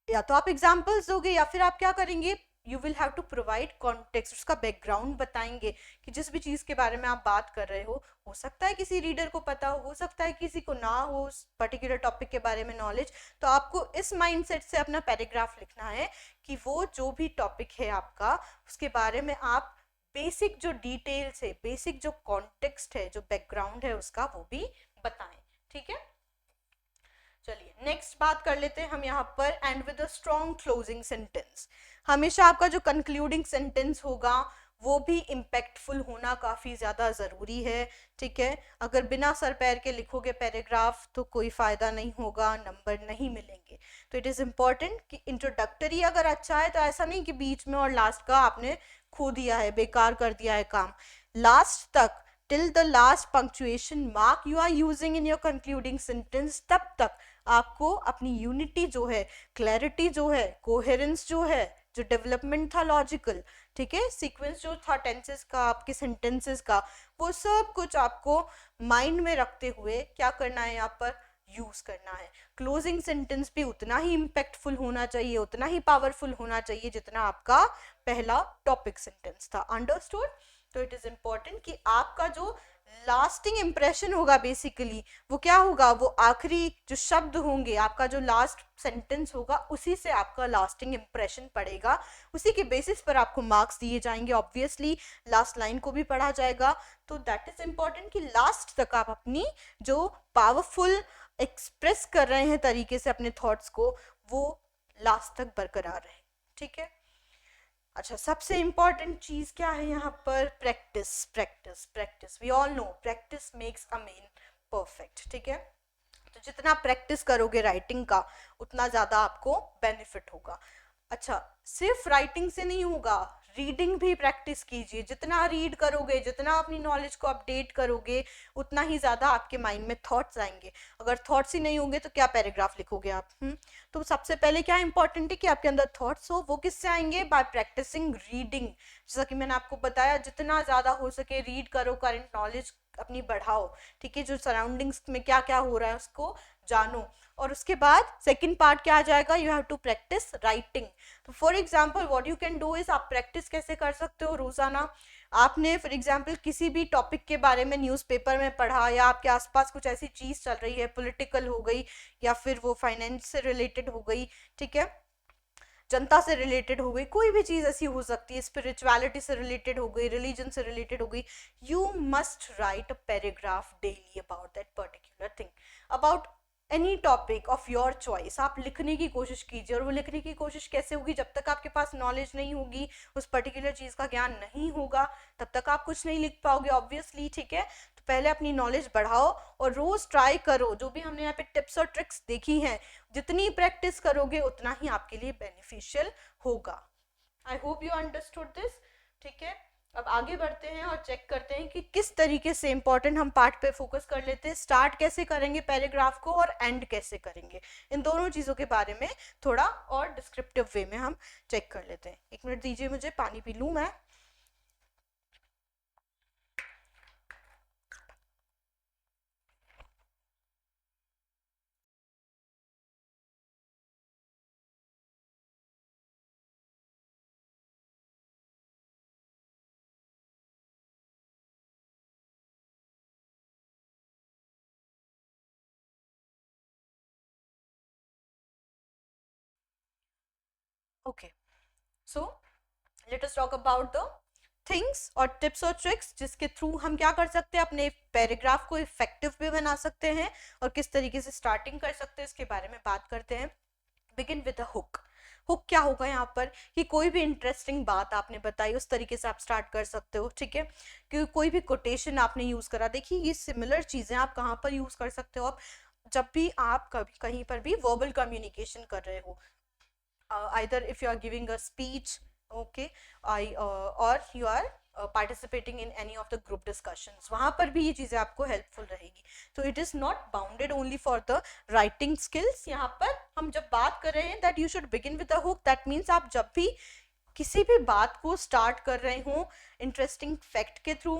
या तो आप एग्जाम्पल्स दोगे या फिर आप क्या करेंगे, you will have to provide context, उसका बैकग्राउंड बताएंगे कि जिस भी चीज के बारे में आप बात कर रहे हो सकता है किसी रीडर को पता हो सकता है किसी को ना हो उस पर्टिकुलर टॉपिक के बारे में नॉलेज। तो आपको इस माइंडसेट से अपना पैराग्राफ लिखना है कि वो जो भी टॉपिक है आपका, उसके बारे में आप बेसिक जो डिटेल्स है, बेसिक जो कॉन्टेक्स्ट है, जो बैकग्राउंड है उसका, वो भी बताएं, ठीक है। चलिए नेक्स्ट बात कर लेते हैं हम यहाँ पर, and with a strong closing sentence. हमेशा आपका जो कंक्लूडिंग सेंटेंस होगा वो भी इम्पैक्टफुल होना काफ़ी ज़्यादा ज़रूरी है, ठीक है। अगर बिना सर पैर के लिखोगे पैराग्राफ तो कोई फ़ायदा नहीं होगा, नंबर नहीं मिलेंगे। तो इट इज़ इम्पॉर्टेंट कि इंट्रोडक्टरी अगर अच्छा है तो ऐसा नहीं कि बीच में और लास्ट का आपने खो दिया है, बेकार कर दिया है काम। लास्ट तक, till the last punctuation mark you are using in your concluding sentence, तब तक आपको अपनी यूनिटी जो है, क्लैरिटी जो है, कोहेरेंस जो है, जो डेवलपमेंट था लॉजिकल, ठीक है, सीक्वेंस जो था टेंसेस का, आपके सेंटेंसेस का, वो सब कुछ आपको माइंड में रखते हुए क्या करना है, यहाँ पर यूज करना है। क्लोजिंग सेंटेंस भी उतना ही इम्पैक्टफुल होना चाहिए, उतना ही पावरफुल होना चाहिए जितना आपका पहला टॉपिक सेंटेंस था। अंडरस्टूड? तो इट इज इम्पॉर्टेंट कि आपका जो लास्टिंग इंप्रेशन होगा बेसिकली वो क्या होगा, वो आखिरी जो शब्द होंगे, आपका जो लास्ट सेंटेंस होगा, उसी से आपका लास्टिंग इंप्रेशन पड़ेगा, उसी के बेसिस पर आपको मार्क्स दिए जाएंगे। ऑब्वियसली लास्ट लाइन को भी पढ़ा जाएगा, तो दैट इज इम्पॉर्टेंट कि लास्ट तक आप अपनी जो पावरफुल एक्सप्रेस कर रहे हैं तरीके से अपने थॉट्स को, वो लास्ट तक बरकरार रहे, ठीक है। अच्छा, सबसे इंपॉर्टेंट चीज क्या है यहाँ पर, practice practice practice. We all know practice makes a man perfect, ठीक है। तो जितना प्रैक्टिस करोगे राइटिंग का उतना ज्यादा आपको बेनिफिट होगा। अच्छा, सिर्फ राइटिंग से नहीं होगा, रीडिंग भी प्रैक्टिस कीजिए। जितना रीड करोगे, जितना अपनी नॉलेज को अपडेट करोगे, उतना ही ज़्यादा आपके माइंड में थॉट्स आएंगे। अगर थॉट्स ही नहीं होंगे तो क्या पैराग्राफ लिखोगे आप? तो सबसे पहले क्या इंपॉर्टेंट है कि आपके अंदर थॉट्स हो। वो किससे आएंगे? By practising reading. जैसा कि मैंने आपको बताया, जितना ज़्यादा हो सके रीड करो, करंट नॉलेज अपनी बढ़ाओ, ठीक है, जो सराउंडिंग्स में क्या क्या हो रहा है उसको जानो। और उसके बाद सेकंड पार्ट क्या आ जाएगा, you have to practise writing. तो for example what you can do is, आप प्रैक्टिस कैसे कर सकते हो रोजाना। आपने फॉर एग्जाम्पल किसी भी टॉपिक के बारे में न्यूज़पेपर में पढ़ा, या आपके आसपास कुछ ऐसी चीज चल रही है, पॉलिटिकल हो गई या फिर वो फाइनेंस से रिलेटेड हो गई, ठीक है, जनता से रिलेटेड हो गई, कोई भी चीज ऐसी हो सकती है, स्पिरिचुअलिटी से रिलेटेड हो गई, रिलीजन से रिलेटेड हो गई। You must write a paragraph daily about that particular thing, about any topic of your choice. आप लिखने की कोशिश कीजिए, और वो लिखने की कोशिश कैसे होगी, जब तक आपके पास नॉलेज नहीं होगी, उस पर्टिकुलर चीज का ज्ञान नहीं होगा, तब तक आप कुछ नहीं लिख पाओगे ऑब्वियसली, ठीक है। तो पहले अपनी नॉलेज बढ़ाओ और रोज ट्राई करो, जो भी हमने यहाँ पे टिप्स और ट्रिक्स देखी हैं, जितनी प्रैक्टिस करोगे उतना ही आपके लिए बेनिफिशियल होगा। आई होप यू अंडरस्टूड दिस, ठीक है। अब आगे बढ़ते हैं और चेक करते हैं कि किस तरीके से इंपॉर्टेंट हम पार्ट पे फोकस कर लेते हैं, स्टार्ट कैसे करेंगे पैराग्राफ को और एंड कैसे करेंगे। इन दोनों चीज़ों के बारे में थोड़ा और डिस्क्रिप्टिव वे में हम चेक कर लेते हैं। एक मिनट दीजिए, मुझे पानी पी लूँ मैं। Okay, so let us talk about the things और टिप्स और ट्रिक्स जिसके थ्रू हम क्या कर सकते हैं, अपने पैराग्राफ को इफेक्टिव भी बना सकते हैं और किस तरीके से स्टार्टिंग कर सकते हैं इसके बारे में बात करते हैं। Begin with a hook. Hook क्या होगा यहाँ पर कि कोई भी इंटरेस्टिंग बात आपने बताई उस तरीके से आप स्टार्ट कर सकते हो, ठीक है। कि कोई भी कोटेशन आपने यूज करा, देखिए ये सिमिलर चीजें आप कहाँ पर यूज कर सकते हो, आप जब भी आप कभी कहीं पर भी वर्बल कम्युनिकेशन कर रहे हो, either if you are giving a speech, okay, or you are participating in any of the group discussions, वहां पर भी ये चीजें आपको हेल्पफुल रहेगी। तो it is not bounded only for the writing skills. यहाँ पर हम जब बात कर रहे हैं that you should begin with a hook, that means आप जब भी किसी भी बात को स्टार्ट कर रहे हो इंटरेस्टिंग फैक्ट के थ्रू,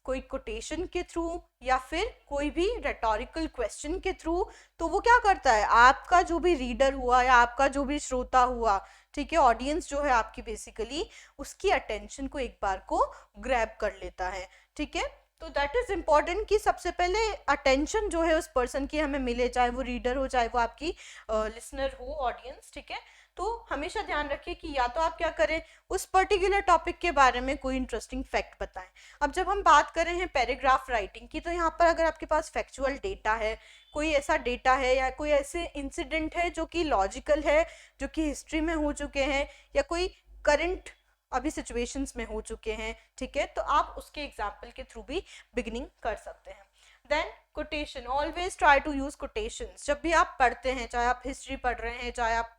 कोई कोटेशन के थ्रू, या फिर कोई भी रेटोरिकल क्वेश्चन के थ्रू, तो वो क्या करता है, आपका जो भी रीडर हुआ या आपका जो भी श्रोता हुआ, ठीक है, ऑडियंस जो है आपकी, बेसिकली उसकी अटेंशन को एक बार को ग्रैब कर लेता है, ठीक है। तो दैट इज इम्पॉर्टेंट कि सबसे पहले अटेंशन जो है उस पर्सन की हमें मिले, चाहे वो रीडर हो, चाहे वो आपकी लिसनर हो, ऑडियंस, ठीक है। तो हमेशा ध्यान रखिए कि या तो आप क्या करें, उस पर्टिकुलर टॉपिक के बारे में कोई इंटरेस्टिंग फैक्ट बताएं। अब जब हम बात कर रहे हैं पैराग्राफ राइटिंग की, तो यहाँ पर अगर आपके पास फैक्चुअल डेटा है, कोई ऐसा डेटा है या कोई ऐसे इंसिडेंट है जो कि लॉजिकल है, जो कि हिस्ट्री में हो चुके हैं या कोई करंट अभी सिचुएशंस में हो चुके हैं, ठीक है, तो आप उसके एग्जाम्पल के थ्रू भी बिगिनिंग कर सकते हैं। Then quotation, always try to use quotations. जब भी आप पढ़ते हैं, चाहे आप हिस्ट्री पढ़ रहे हैं, चाहे आप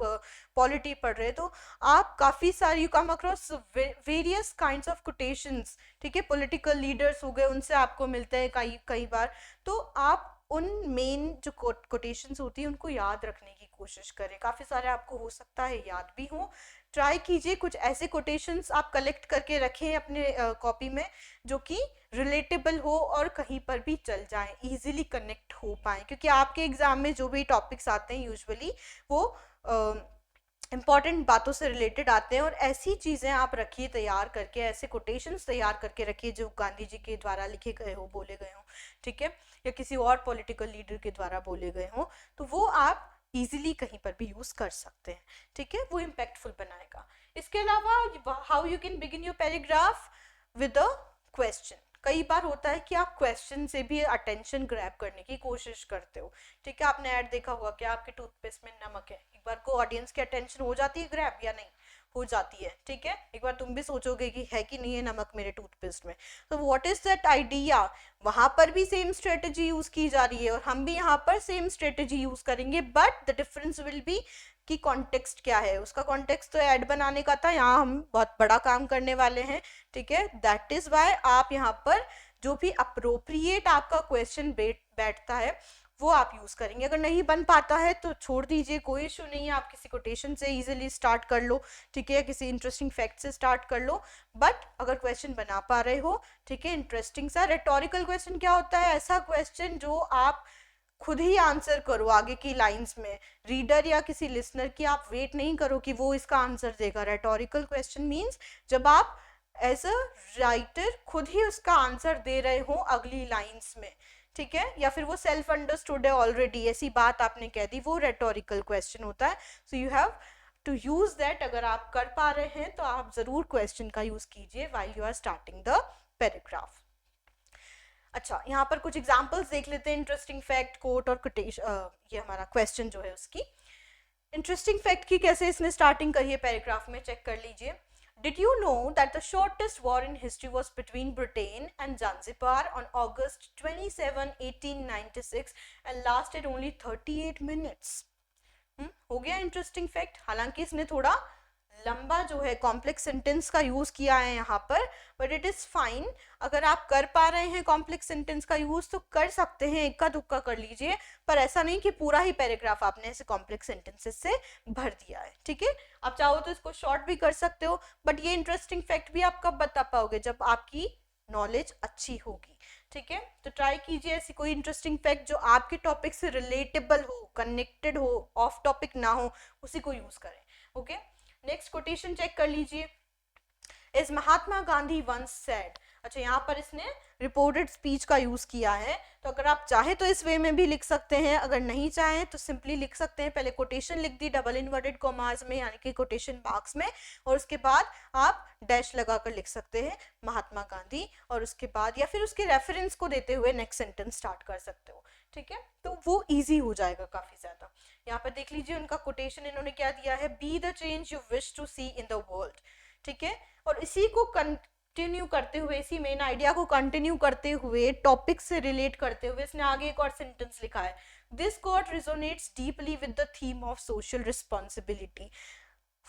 पॉलिटी पढ़ रहे हैं, तो आप काफ़ी सारी, you come across various kinds of quotations, ठीक है। पॉलिटिकल लीडर्स हो गए, उनसे आपको मिलते हैं कई कई बार, तो आप उन मेन जो कोटेशंस होती है उनको याद रखने की कोशिश करें। काफ़ी सारे आपको हो सकता है याद भी हो, ट्राई कीजिए कुछ ऐसे कोटेशंस आप कलेक्ट करके रखें अपने कॉपी में जो कि रिलेटेबल हो और कहीं पर भी चल जाए, इजीली कनेक्ट हो पाए, क्योंकि आपके एग्जाम में जो भी टॉपिक्स आते हैं यूजुअली वो इंपॉर्टेंट बातों से रिलेटेड आते हैं। और ऐसी चीज़ें आप रखिए तैयार करके, ऐसे कोटेशंस तैयार करके रखिए जो गांधी जी के द्वारा लिखे गए हो, बोले गए हो, ठीक है, या किसी और पॉलिटिकल लीडर के द्वारा बोले गए हो, तो वो आप इजीली कहीं पर भी यूज कर सकते हैं, ठीक है, वो इम्पैक्टफुल बनाएगा। इसके अलावा how you can begin your paragraph with a question. कई बार होता है कि आप क्वेश्चन से भी अटेंशन ग्रैब करने की कोशिश करते हो, ठीक है। आपने ऐड देखा होगा कि आपके टूथपेस्ट में नमक है, एक बार को ऑडियंस की अटेंशन हो जाती है ग्रैब या नहीं, हो जाती है, ठीक है। एक बार तुम भी सोचोगे कि है कि नहीं है नमक मेरे टूथपेस्ट में, तो व्हाट इज दैट आइडिया, वहां पर भी सेम स्ट्रेटेजी यूज की जा रही है और हम भी यहाँ पर सेम स्ट्रेटेजी यूज करेंगे, but the difference will be कि कॉन्टेक्स्ट क्या है। उसका कॉन्टेक्स्ट तो ऐड बनाने का था, यहाँ हम बहुत बड़ा काम करने वाले हैं, ठीक है। दैट इज वाई आप यहाँ पर जो भी अप्रोप्रिएट आपका क्वेश्चन बैठता है वो आप यूज करेंगे। अगर नहीं बन पाता है तो छोड़ दीजिए, कोई इशू नहीं है, आप किसी कोटेशन से इजीली स्टार्ट कर लो, ठीक है, किसी इंटरेस्टिंग फैक्ट से स्टार्ट कर लो। बट अगर क्वेश्चन बना पा रहे हो, ठीक है, इंटरेस्टिंग सा। रेटोरिकल क्वेश्चन क्या होता है, ऐसा क्वेश्चन जो आप खुद ही आंसर करो आगे की लाइंस में, रीडर या किसी लिसनर की आप वेट नहीं करो कि वो इसका आंसर देगा। रेटोरिकल क्वेश्चन मीन्स जब आप एज अ राइटर खुद ही उसका आंसर दे रहे हो अगली लाइंस में, ठीक है, या फिर वो सेल्फ अंडरस्टूड है ऑलरेडी, ऐसी बात आपने कह दी, वो रेटोरिकल क्वेश्चन होता है। So you have to use that. अगर आप कर पा रहे हैं तो आप जरूर क्वेश्चन का यूज कीजिए while you are starting the paragraph. अच्छा, यहाँ पर कुछ एग्जाम्पल्स देख लेते हैं, इंटरेस्टिंग फैक्ट, कोट और कोटेशन, ये हमारा क्वेश्चन जो है उसकी। इंटरेस्टिंग फैक्ट की कैसे इसने स्टार्टिंग करी है पैराग्राफ में, चेक कर लीजिए। Did you know that the shortest war in history was between Britain and Zanzibar on August 27, 1896 and lasted only 38 minutes? हो गया इंटरेस्टिंग फैक्ट। हालांकि इसने थोड़ा लंबा जो है कॉम्प्लेक्स सेंटेंस का यूज किया है यहाँ पर, बट इट इज फाइन। अगर आप कर पा रहे हैं कॉम्प्लेक्स सेंटेंस का यूज तो कर सकते हैं, इक्का दुक्का कर लीजिए, पर ऐसा नहीं कि पूरा ही पैराग्राफ आपने ऐसे कॉम्प्लेक्स सेंटेंसेस से भर दिया है, ठीक है। आप चाहो तो इसको शॉर्ट भी कर सकते हो, बट ये इंटरेस्टिंग फैक्ट भी आप कब बता पाओगे, जब आपकी नॉलेज अच्छी होगी, ठीक है। तो ट्राई कीजिए ऐसी कोई इंटरेस्टिंग फैक्ट जो आपके टॉपिक से रिलेटेबल हो, कनेक्टेड हो, ऑफ टॉपिक ना हो, उसी को यूज करें, ओके। नेक्स्ट कोटेशन चेक कर लीजिए। Is Mahatma Gandhi once said. अच्छा, यहाँ पर इसने रिपोर्टेड स्पीच का यूज किया है, तो अगर आप चाहे तो इस वे में भी लिख सकते हैं, अगर नहीं चाहें तो सिंपली लिख सकते हैं, पहले कोटेशन लिख दी डबल इन्वर्टेड कॉमास में यानी कि कोटेशन मार्क्स में, और उसके बाद आप डैश लगाकर लिख सकते हैं महात्मा गांधी, और उसके बाद या फिर उसके रेफरेंस को देते हुए नेक्स्ट सेंटेंस स्टार्ट कर सकते हो। ठीक है, तो वो इजी हो जाएगा काफी ज्यादा। यहाँ पर देख लीजिए उनका कोटेशन इन्होंने क्या दिया है, be the change you wish to see in the world. ठीक है, और इसी को कंटिन्यू करते हुए, इसी मेन आइडिया को कंटिन्यू करते हुए, टॉपिक से रिलेट करते हुए इसने आगे एक और सेंटेंस लिखा है, this quote resonates deeply with the theme of social responsibility.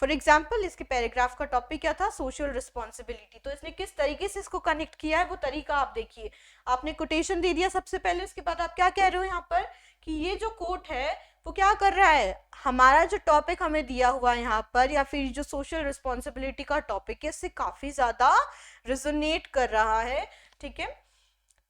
For example इसके पैराग्राफ का टॉपिक क्या था, सोशल रिस्पॉन्सिबिलिटी, तो इसने किस तरीके से इसको कनेक्ट किया है वो तरीका आप देखिए। आपने कोटेशन दे दिया सबसे पहले, उसके बाद आप क्या कह रहे हो यहाँ पर कि ये जो कोट है वो क्या कर रहा है, हमारा जो टॉपिक हमें दिया हुआ है यहाँ पर, या फिर जो सोशल रिस्पॉन्सिबिलिटी का टॉपिक है, इससे काफी ज्यादा रिजोनेट कर रहा है। ठीक है,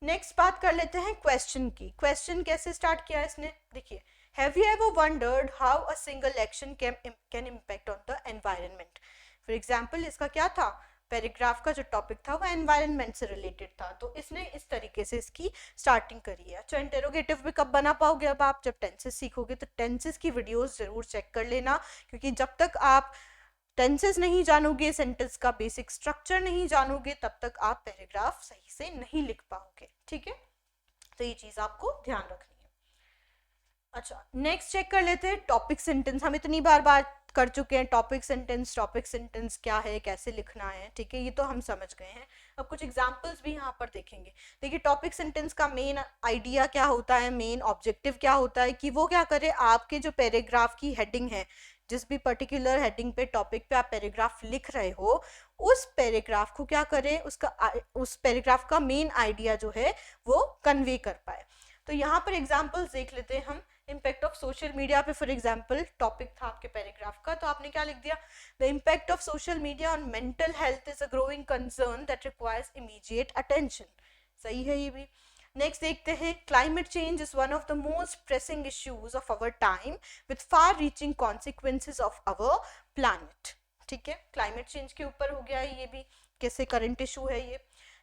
नेक्स्ट बात कर लेते हैं क्वेश्चन की। क्वेश्चन कैसे स्टार्ट किया है इसने, देखिए, Have you ever wondered how a single action can impact on the environment? For example, इसका क्या था, पैराग्राफ का जो टॉपिक था वो एनवायरनमेंट से रिलेटेड था, तो इसने इस तरीके से इसकी स्टार्टिंग करी है। अच्छा, इंटेरोगेटिव भी कब बना पाओगे, अब आप जब टेंसेस सीखोगे, तो टेंसेस की वीडियोस जरूर चेक कर लेना, क्योंकि जब तक आप टेंसेस नहीं जानोगे, सेंटेंस का बेसिक स्ट्रक्चर नहीं जानोगे, तब तक आप पैराग्राफ सही से नहीं लिख पाओगे। ठीक है, तो ये चीज आपको ध्यान रखनी है। अच्छा, नेक्स्ट चेक कर लेते हैं टॉपिक सेंटेंस। हम इतनी बार बात कर चुके हैं टॉपिक सेंटेंस क्या है, कैसे लिखना है। ठीक है, ये तो हम समझ गए हैं। अब कुछ एग्जांपल्स भी यहाँ पर देखेंगे। देखिए, टॉपिक सेंटेंस का मेन आइडिया क्या होता है, मेन ऑब्जेक्टिव क्या होता है, कि वो क्या करे, आपके जो पैराग्राफ की हेडिंग है, जिस भी पर्टिकुलर हेडिंग पे, टॉपिक पे आप पैराग्राफ लिख रहे हो, उस पैराग्राफ को क्या करे, उस पैराग्राफ का मेन आइडिया जो है वो कन्वे कर पाए। तो यहाँ पर एग्जाम्पल्स देख लेते हैं हम। इम्पैक्ट ऑफ सोशल मीडिया पे फॉर एग्जाम्पल टॉपिक था आपके पैराग्राफ का, तो आपने क्या लिख दिया, the impact of social media on mental health is a growing concern that requires immediate attention. सही है ये भी। नेक्स्ट देखते हैं, climate change is one of the most pressing issues of our time with far reaching consequences of our planet. ठीक है, climate change के ऊपर हो गया ये भी, कैसे करंट इशू है ये।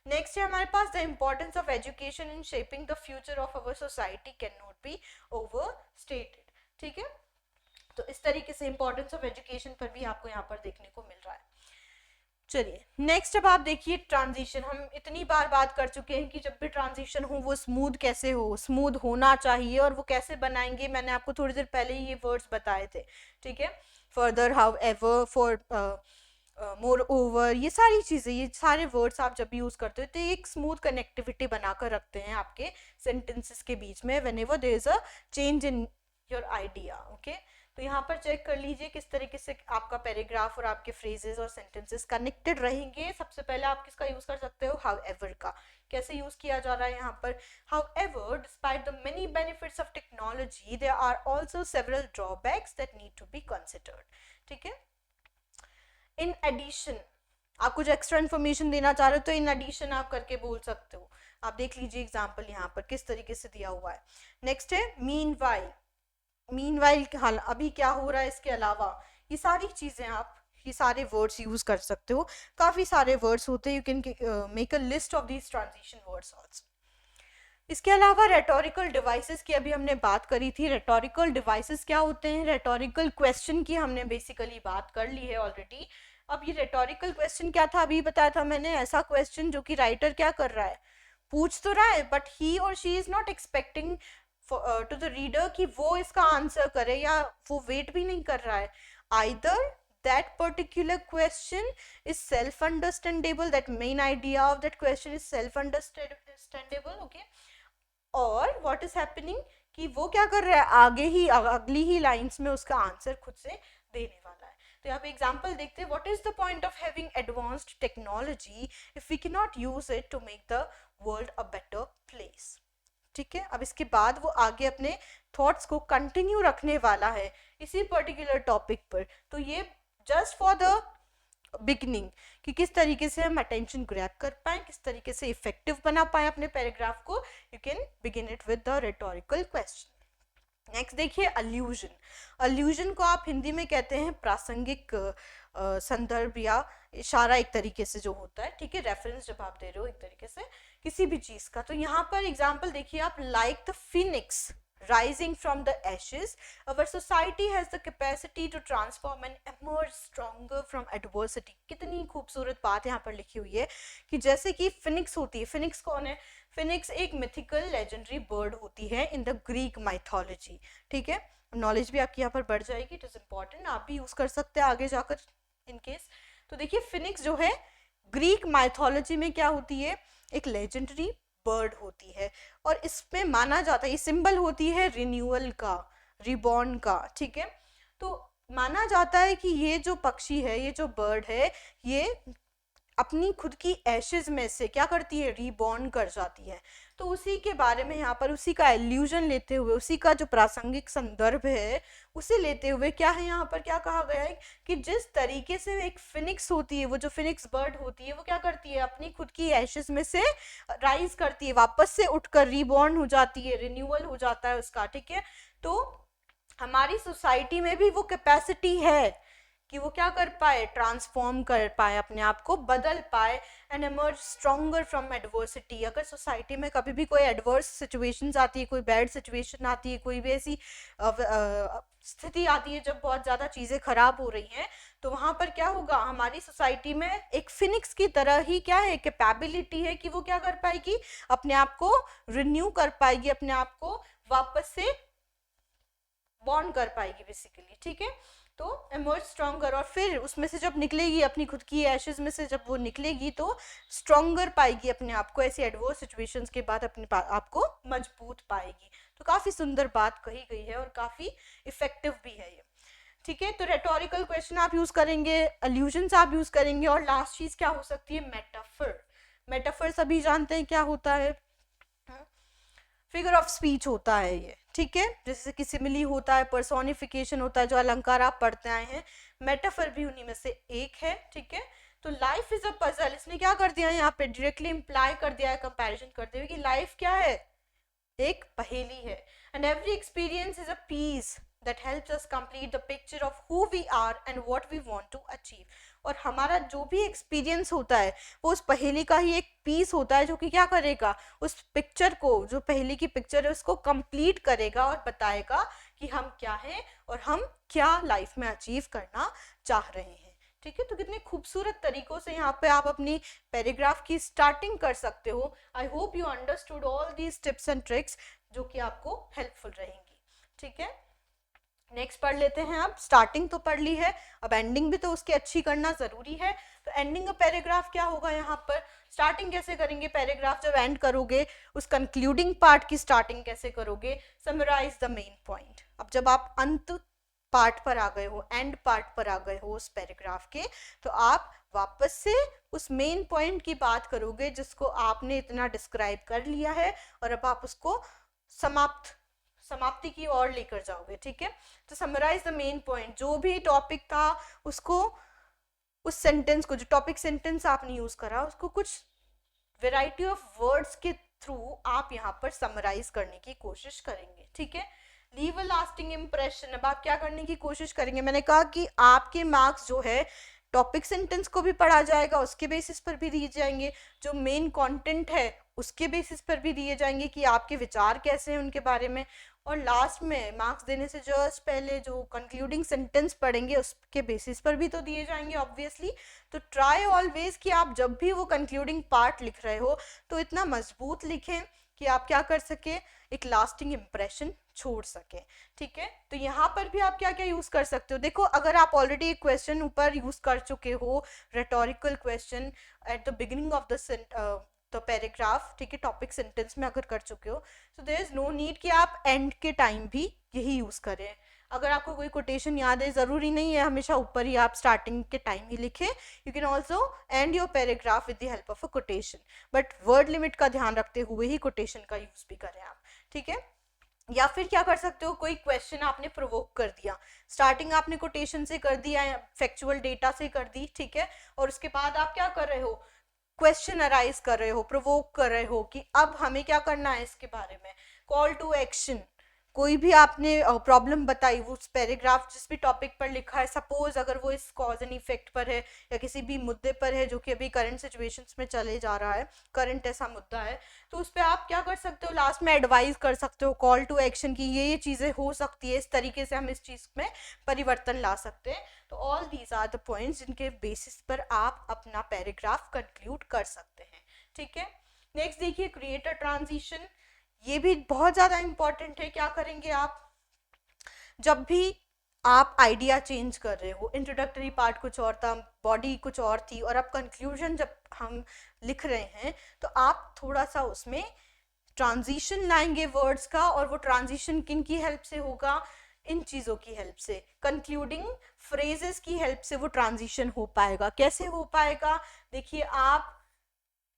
नेक्स्ट है हमारे पास, the importance of education in shaping the future of our society can not be overstated. ठीक है, तो इस तरीके से इम्पोर्टेंस ऑफ एजुकेशन पर भी आपको यहाँ पर देखने को मिल रहा है। चलिए नेक्स्ट, अब आप देखिए ट्रांजिशन। हम इतनी बार बात कर चुके हैं कि जब भी ट्रांजिशन हो वो स्मूथ कैसे हो, स्मूथ होना चाहिए, और वो कैसे बनाएंगे, मैंने आपको थोड़ी देर पहले ही ये वर्ड्स बताए थे। ठीक है, further, how ever, for, more over, ये सारी चीज़ें, ये सारे वर्ड्स आप जब यूज़ करते हो तो एक स्मूथ कनेक्टिविटी बनाकर रखते हैं आपके सेंटेंसेस के बीच में, whenever there is a change in your idea. Okay, तो यहाँ पर चेक कर लीजिए किस तरीके से आपका पैराग्राफ और आपके फ्रेजेस और सेंटेंसेस कनेक्टेड रहेंगे। सबसे पहले आप किसका यूज कर सकते हो, हाउ एवर का। कैसे यूज किया जा रहा है यहाँ पर, however despite the many benefits of technology there are also several drawbacks that need to be considered. ठीक है, इन एडिशन, आप कुछ एक्स्ट्रा इन्फॉर्मेशन देना चाह रहे हो तो इन एडिशन आप करके बोल सकते हो। आप देख लीजिए एग्जाम्पल यहाँ पर किस तरीके से दिया हुआ है। नेक्स्ट है मीनवाइल। मीनवाइल हाल अभी क्या हो रहा है, इसके अलावा ये सारी चीजें आप, ये सारे वर्ड्स यूज कर सकते हो। काफी सारे वर्ड्स होते हैं, you can make a list of these transition words also. इसके अलावा रेटोरिकल डिवाइसेस की अभी हमने बात करी थी। रेटोरिकल डिवाइसेस क्या होते हैं, रेटोरिकल क्वेश्चन की हमने बेसिकली बात कर ली है ऑलरेडी। अब ये रेटोरिकल क्वेश्चन क्या था, अभी बताया था मैंने, ऐसा क्वेश्चन जो कि राइटर क्या कर रहा है, पूछ तो रहा है, बट ही और she is not expecting to the reader कि वो इसका आंसर करे, या वो वेट भी नहीं कर रहा है। Either that particular question is self understandable, that main idea of that question is self understandable, okay, और what is happening कि वो क्या कर रहा है, आगे ही अगली ही लाइंस में उसका आंसर खुद से देने वाला है। तो यहाँ पे एग्जाम्पल देखते हैं, what is the point of having advanced technology if we can not use it to make the world a better place. ठीक है, अब इसके बाद वो आगे अपने थॉट्स को कंटिन्यू रखने वाला है इसी पर्टिकुलर टॉपिक पर। तो ये जस्ट फॉर द बिगनिंग कि किस तरीके से हम अटेंशन ग्रैब कर पाए, किस तरीके से इफेक्टिव बना पाए अपने पैराग्राफ को, you can begin it with the rhetorical question. Next देखिए अल्यूजन। अल्यूजन को आप हिंदी में कहते हैं प्रासंगिक संदर्भ या इशारा एक तरीके से जो होता है, ठीक है, रेफरेंस जब आप दे रहे हो एक तरीके से किसी भी चीज का। तो यहाँ पर एग्जाम्पल देखिए आप, like the Phoenix rising from the ashes, our society has the capacity to transform and emerge stronger from adversity। कितनी खूबसूरत बात यहाँ पर लिखी हुई है कि जैसे कि फिनिक्स होती है, फिनिक्स कौन है? फिनिक्स एक मिथिकल लेजेंडरी बर्ड होती है इन द ग्रीक माइथोलॉजी, ठीक है। नॉलेज भी आपकी यहाँ पर बढ़ जाएगी, इट इज इंपॉर्टेंट, आप भी यूज कर सकते हैं आगे जाकर इन केस। तो देखिए फिनिक्स जो है ग्रीक माइथोलॉजी में क्या होती है, एक लेजेंडरी बर्ड होती है, और इसमें माना जाता है, ये सिंबल होती है रिन्यूअल का, रिबॉर्न का, ठीक है। तो माना जाता है कि ये जो पक्षी है, ये जो बर्ड है, ये अपनी खुद की एशेज में से क्या करती है, रीबॉर्न कर जाती है। तो उसी के बारे में यहाँ पर उसी का एल्यूजन लेते हुए, उसी का जो प्रासंगिक संदर्भ है उसे लेते हुए क्या है यहाँ पर क्या कहा गया है कि जिस तरीके से एक फिनिक्स होती है, वो जो फिनिक्स बर्ड होती है वो क्या करती है, अपनी खुद की एशेज में से राइज करती है, वापस से उठकर रीबॉर्न हो जाती है, रिन्यूअल हो जाता है उसका, ठीक है। तो हमारी सोसाइटी में भी वो कैपेसिटी है कि वो क्या कर पाए, ट्रांसफॉर्म कर पाए, अपने आप को बदल पाए, and emerge stronger from adversity. अगर सोसाइटी में कभी भी कोई एडवर्स सिचुएशंस आती है, कोई बैड सिचुएशन आती है, कोई भी ऐसी स्थिति आती है जब बहुत ज़्यादा चीज़ें खराब हो रही हैं, तो वहाँ पर क्या होगा, हमारी सोसाइटी में एक फिनिक्स की तरह ही क्या है, कैपेबिलिटी है कि वो क्या कर पाएगी, अपने आप को रिन्यू कर पाएगी, अपने आप को वापस से बॉन्ड कर पाएगी बेसिकली, ठीक है। तो एमर्ज स्ट्रॉन्गर, और फिर उसमें से जब निकलेगी, अपनी खुद की एशेज में से जब वो निकलेगी तो स्ट्रॉन्गर पाएगी अपने आप को, ऐसी एडवर्स सिचुएशंस के बाद अपने आप को मजबूत पाएगी। तो काफ़ी सुंदर बात कही गई है और काफ़ी इफेक्टिव भी है ये, ठीक है। तो रेटोरिकल क्वेश्चन आप यूज़ करेंगे, अल्यूजन्स आप यूज़ करेंगे, और लास्ट चीज़ क्या हो सकती है, मेटाफर। मेटाफर सभी जानते हैं क्या होता है, फिगर ऑफ स्पीच होता है ये, ठीक है। जैसे कि सिमिली होता है, पर्सोनिफिकेशन होता है, जो अलंकार आप पढ़ते आए हैं, मेटाफर भी उन्हीं में से एक है, ठीक है। तो लाइफ इज अ पजल, इसने क्या कर दिया है यहाँ पे, डायरेक्टली इंप्लाई कर दिया है कंपैरिजन करते हुए कि लाइफ क्या है, एक पहेली है, and every experience is a piece that helps us complete the picture of who we are and what we want to achieve। और हमारा जो भी एक्सपीरियंस होता है वो उस पहेली का ही एक पीस होता है, जो कि क्या करेगा, उस पिक्चर को, जो पहेली की पिक्चर है उसको कंप्लीट करेगा और बताएगा कि हम क्या हैं और हम क्या लाइफ में अचीव करना चाह रहे हैं, ठीक है। तो कितने खूबसूरत तरीकों से यहाँ पे आप अपनी पैराग्राफ की स्टार्टिंग कर सकते हो। आई hope you understood all these tips and tricks जो कि आपको हेल्पफुल रहेंगी, ठीक है। नेक्स्ट पढ़ लेते हैं, अब स्टार्टिंग तो पढ़ ली है, अब एंडिंग भी तो उसकी अच्छी करना जरूरी है। तो एंडिंग ऑफ पैराग्राफ क्या होगा, यहाँ पर स्टार्टिंग कैसे करेंगे पैराग्राफ, जब एंड करोगे उस कंक्लूडिंग पार्ट की स्टार्टिंग कैसे करोगे, समराइज द मेन पॉइंट। अब जब आप अंत पार्ट पर आ गए हो, एंड पार्ट पर आ गए हो उस पैराग्राफ के, तो आप वापस से उस मेन पॉइंट की बात करोगे जिसको आपने इतना डिस्क्राइब कर लिया है, और अब आप उसको समाप्ति की ओर लेकर जाओगे, ठीक है। तो समराइज द मेन पॉइंट, जो भी टॉपिक था उसको, उस सेंटेंस को, जो टॉपिक सेंटेंस आपने यूज करा उसको कुछ वेराइटी ऑफ वर्ड्स के थ्रू आप यहाँ पर समराइज करने की कोशिश करेंगे, ठीक है। लीव अ लास्टिंग इम्प्रेशन, अब आप क्या करने की कोशिश करेंगे, मैंने कहा कि आपके मार्क्स जो है टॉपिक सेंटेंस को भी पढ़ा जाएगा, उसके बेसिस पर भी दिए जाएंगे, जो मेन कंटेंट है उसके बेसिस पर भी दिए जाएंगे कि आपके विचार कैसे हैं उनके बारे में, और लास्ट में मार्क्स देने से जस्ट पहले जो कंक्लूडिंग सेंटेंस पढ़ेंगे उसके बेसिस पर भी तो दिए जाएंगे ऑब्वियसली। तो ट्राई ऑलवेज कि आप जब भी वो कंक्लूडिंग पार्ट लिख रहे हो तो इतना मजबूत लिखें कि आप क्या कर सके, एक लास्टिंग इम्प्रेशन छोड़ सके, ठीक है। तो यहाँ पर भी आप क्या क्या यूज कर सकते हो, देखो अगर आप ऑलरेडी एक क्वेश्चन ऊपर यूज कर चुके हो, rhetorical question at the beginning of the paragraph, ठीक है, टॉपिक सेंटेंस में अगर कर चुके हो, तो देयर इज नो नीड कि आप एंड के टाइम भी यही यूज करें। अगर आपको कोई कोटेशन याद है, जरूरी नहीं है हमेशा ऊपर ही आप स्टार्टिंग के टाइम ही लिखें, you can also and your paragraph with the help of a quotation, but word limit का ध्यान रखते हुए ही कोटेशन का यूज भी करें आप, ठीक है। या फिर क्या कर सकते हो, कोई क्वेश्चन आपने प्रोवोक कर दिया, स्टार्टिंग आपने कोटेशन से कर दिया, फैक्चुअल डेटा से कर दी, ठीक है, और उसके बाद आप क्या कर रहे हो, क्वेश्चन अराइज कर रहे हो, प्रोवोक कर रहे हो कि अब हमें क्या करना है इसके बारे में, कॉल टू एक्शन, कोई भी आपने प्रॉब्लम बताई, वो पैराग्राफ जिस भी टॉपिक पर लिखा है, सपोज अगर वो इस कॉज एंड इफेक्ट पर है या किसी भी मुद्दे पर है जो कि अभी करंट सिचुएशंस में चले जा रहा है, करंट ऐसा मुद्दा है, तो उस पर आप क्या कर सकते हो, लास्ट में एडवाइस कर सकते हो, कॉल टू एक्शन की ये चीज़ें हो सकती है, इस तरीके से हम इस चीज़ में परिवर्तन ला सकते हैं। तो all these are the points जिनके बेसिस पर आप अपना पैराग्राफ कंक्लूड कर सकते हैं। ठीक है, नेक्स्ट देखिए क्रिएट अ ट्रांजिशन। ये भी बहुत ज़्यादा इंपॉर्टेंट है। क्या करेंगे आप, जब भी आप आइडिया चेंज कर रहे हो, इंट्रोडक्टरी पार्ट कुछ और था, बॉडी कुछ और थी, और अब कंक्लूजन जब हम लिख रहे हैं तो आप थोड़ा सा उसमें ट्रांजिशन लाएंगे वर्ड्स का, और वो ट्रांजिशन किन की हेल्प से होगा, इन चीज़ों की हेल्प से, कंक्लूडिंग फ्रेजेस की हेल्प से वो ट्रांजिशन हो पाएगा। कैसे हो पाएगा, देखिए आप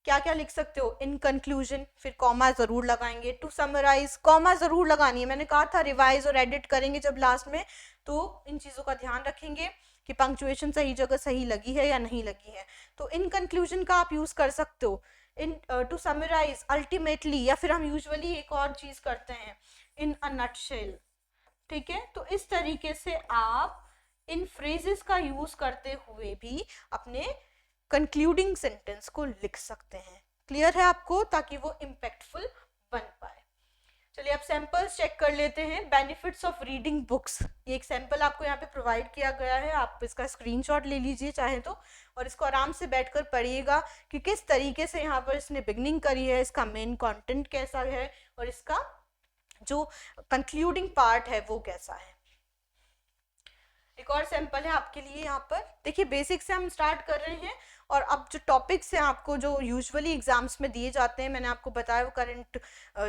क्या क्या लिख सकते हो, इन कंक्लूजन, फिर कॉमा जरूर लगाएंगे, टू समराइज कॉमा जरूर लगानी है, मैंने कहा था रिवाइज और एडिट करेंगे जब लास्ट में, तो इन चीज़ों का ध्यान रखेंगे कि पंक्चुएशन सही जगह सही लगी है या नहीं लगी है। तो इन कंक्लूजन का आप यूज़ कर सकते हो, इन टू समराइज, अल्टीमेटली, या फिर हम यूजुअली एक और चीज़ करते हैं, इन अ नटशेल। ठीक है, तो इस तरीके से आप इन फ्रेजेस का यूज़ करते हुए भी अपने कंक्लूडिंग सेंटेंस को लिख सकते हैं। क्लियर है आपको, ताकि वो इम्पैक्टफुल बन पाए। चलिए अब सैंपल्स चेक कर लेते हैं। बेनिफिट्स ऑफ रीडिंग बुक्स, ये एक सैंपल आपको यहाँ पे प्रोवाइड किया गया है, आप इसका स्क्रीनशॉट ले लीजिए चाहे तो, और इसको आराम से बैठकर पढ़िएगा कि किस तरीके से यहाँ पर इसने बिगनिंग करी है, इसका मेन कंटेंट कैसा है, और इसका जो कंक्लूडिंग पार्ट है वो कैसा है। एक और सैंपल है आपके लिए यहाँ पर, देखिए बेसिक से हम स्टार्ट कर रहे हैं, और अब जो टॉपिक्स हैं आपको जो यूजुअली एग्जाम्स में दिए जाते हैं, मैंने आपको बताया वो करंट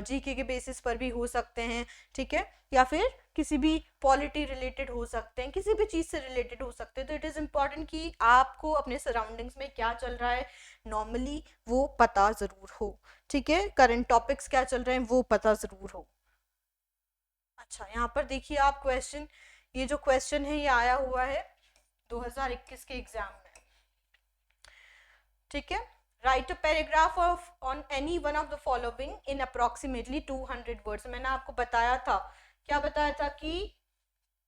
जीके के बेसिस पर भी हो सकते हैं। ठीक है, या फिर किसी भी पॉलिटी रिलेटेड हो सकते हैं, किसी भी चीज़ से रिलेटेड हो सकते हैं। तो इट इज़ इम्पॉर्टेंट कि आपको अपने सराउंडिंग्स में क्या चल रहा है नॉर्मली वो पता ज़रूर हो। ठीक है, करंट टॉपिक्स क्या चल रहे हैं वो पता ज़रूर हो। अच्छा, यहाँ पर देखिए आप क्वेश्चन, ये जो क्वेश्चन है ये आया हुआ है 2021 के एग्जाम में। ठीक है, right a paragraph of on any one of the following in approximately 200 words. मैंने आपको बताया था, क्या बताया था कि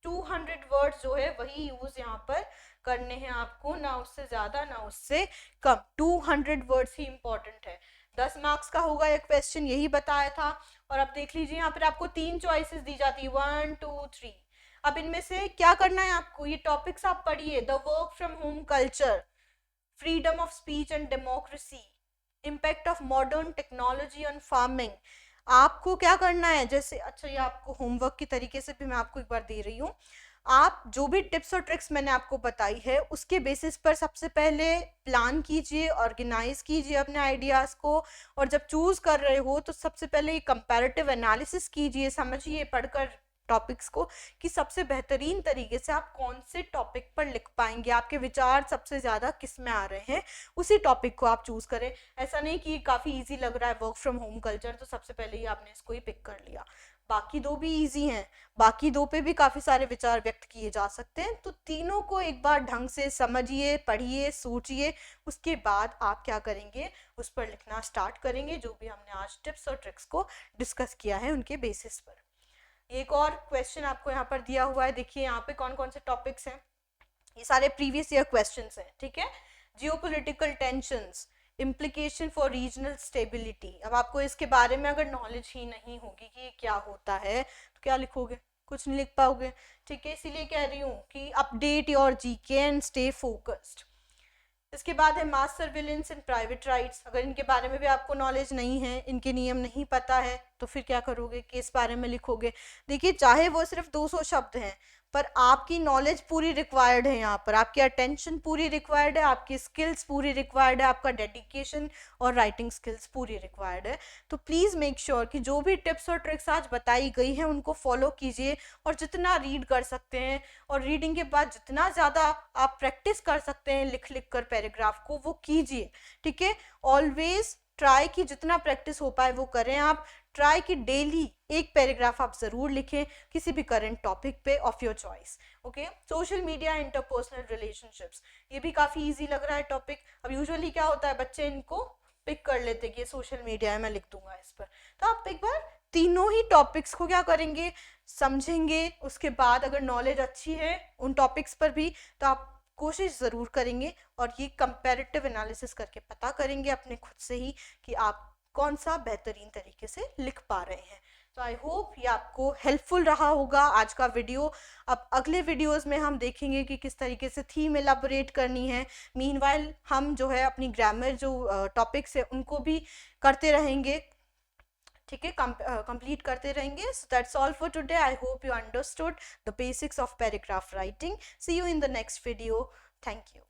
200 वर्ड्स जो है वही यूज यहाँ पर करने हैं आपको, ना उससे ज्यादा ना उससे कम। 200 वर्ड्स ही इंपॉर्टेंट है। 10 मार्क्स का होगा ये क्वेश्चन, यही बताया था। और अब देख लीजिए यहाँ पर आपको 3 चॉइसेस दी जाती है, 1 2 3। अब इनमें से क्या करना है आपको, ये टॉपिक्स आप पढ़िए, the work from home culture, freedom of speech and democracy, impact of modern technology on farming. आपको क्या करना है, जैसे अच्छा ये आपको होमवर्क की तरीके से भी मैं आपको एक बार दे रही हूँ, आप जो भी टिप्स और ट्रिक्स मैंने आपको बताई है उसके बेसिस पर सबसे पहले प्लान कीजिए, ऑर्गेनाइज कीजिए अपने आइडियाज़ को, और जब चूज़ कर रहे हो तो सबसे पहले कंपैरेटिव एनालिसिस कीजिए, समझिए पढ़कर टॉपिक्स को कि सबसे बेहतरीन तरीके से आप कौन से टॉपिक पर लिख पाएंगे, आपके विचार सबसे ज़्यादा किस में आ रहे हैं, उसी टॉपिक को आप चूज़ करें। ऐसा नहीं कि काफ़ी इजी लग रहा है वर्क फ्रॉम होम कल्चर तो सबसे पहले ही आपने इसको ही पिक कर लिया, बाकी दो भी इजी हैं, बाकी दो पे भी काफ़ी सारे विचार व्यक्त किए जा सकते हैं। तो तीनों को एक बार ढंग से समझिए, पढ़िए, सोचिए, उसके बाद आप क्या करेंगे, उस पर लिखना स्टार्ट करेंगे, जो भी हमने आज टिप्स और ट्रिक्स को डिस्कस किया है उनके बेसिस पर। एक और क्वेश्चन आपको यहाँ पर दिया हुआ है, देखिए यहाँ पे कौन कौन से टॉपिक्स हैं, ये सारे प्रीवियस ईयर क्वेश्चंस हैं। ठीक है, geopolitical tensions, implication for regional stability. अब आपको इसके बारे में अगर नॉलेज ही नहीं होगी कि ये क्या होता है तो क्या लिखोगे, कुछ नहीं लिख पाओगे। ठीक है, इसीलिए कह रही हूँ कि update your GK and stay focused. इसके बाद है मास सर्विलेंस एंड प्राइवेट राइट्स। अगर इनके बारे में भी आपको नॉलेज नहीं है, इनके नियम नहीं पता है, तो फिर क्या करोगे, किस बारे में लिखोगे। देखिए चाहे वो सिर्फ 200 शब्द हैं, पर आपकी नॉलेज पूरी रिक्वायर्ड है, यहाँ पर आपकी अटेंशन पूरी रिक्वायर्ड है, आपकी स्किल्स पूरी रिक्वायर्ड है, आपका डेडिकेशन और राइटिंग स्किल्स पूरी रिक्वायर्ड है। तो प्लीज़ मेक श्योर कि जो भी टिप्स और ट्रिक्स आज बताई गई हैं उनको फॉलो कीजिए, और जितना रीड कर सकते हैं, और रीडिंग के बाद जितना ज़्यादा आप प्रैक्टिस कर सकते हैं लिख लिख कर पैराग्राफ को, वो कीजिए। ठीक है, ऑलवेज ट्राई कि जितना प्रैक्टिस हो पाए वो करें। आप ट्राई कि डेली एक पैराग्राफ आप जरूर लिखें किसी भी करंट टॉपिक पे of your choice. Okay, social media, interpersonal relationships, ये भी काफ़ी इजी लग रहा है टॉपिक। अब यूजुअली क्या होता है, बच्चे इनको पिक कर लेते कि ये सोशल मीडिया है, मैं लिख दूंगा इस पर। तो आप एक बार तीनों ही टॉपिक्स को क्या करेंगे, समझेंगे। उसके बाद अगर नॉलेज अच्छी है उन टॉपिक्स पर भी तो आप कोशिश ज़रूर करेंगे और ये कंपैरेटिव एनालिसिस करके पता करेंगे अपने खुद से ही कि आप कौन सा बेहतरीन तरीके से लिख पा रहे हैं। तो आई होप ये आपको हेल्पफुल रहा होगा आज का वीडियो। अब अगले वीडियोस में हम देखेंगे कि किस तरीके से थीम एलाबोरेट करनी है। मीनवाइल हम जो है अपनी ग्रामर जो टॉपिक्स है उनको भी करते रहेंगे, ठीक है, कंप्लीट करते रहेंगे। So that's all for today. I hope you understood the basics of paragraph writing. See you in the next video. Thank you.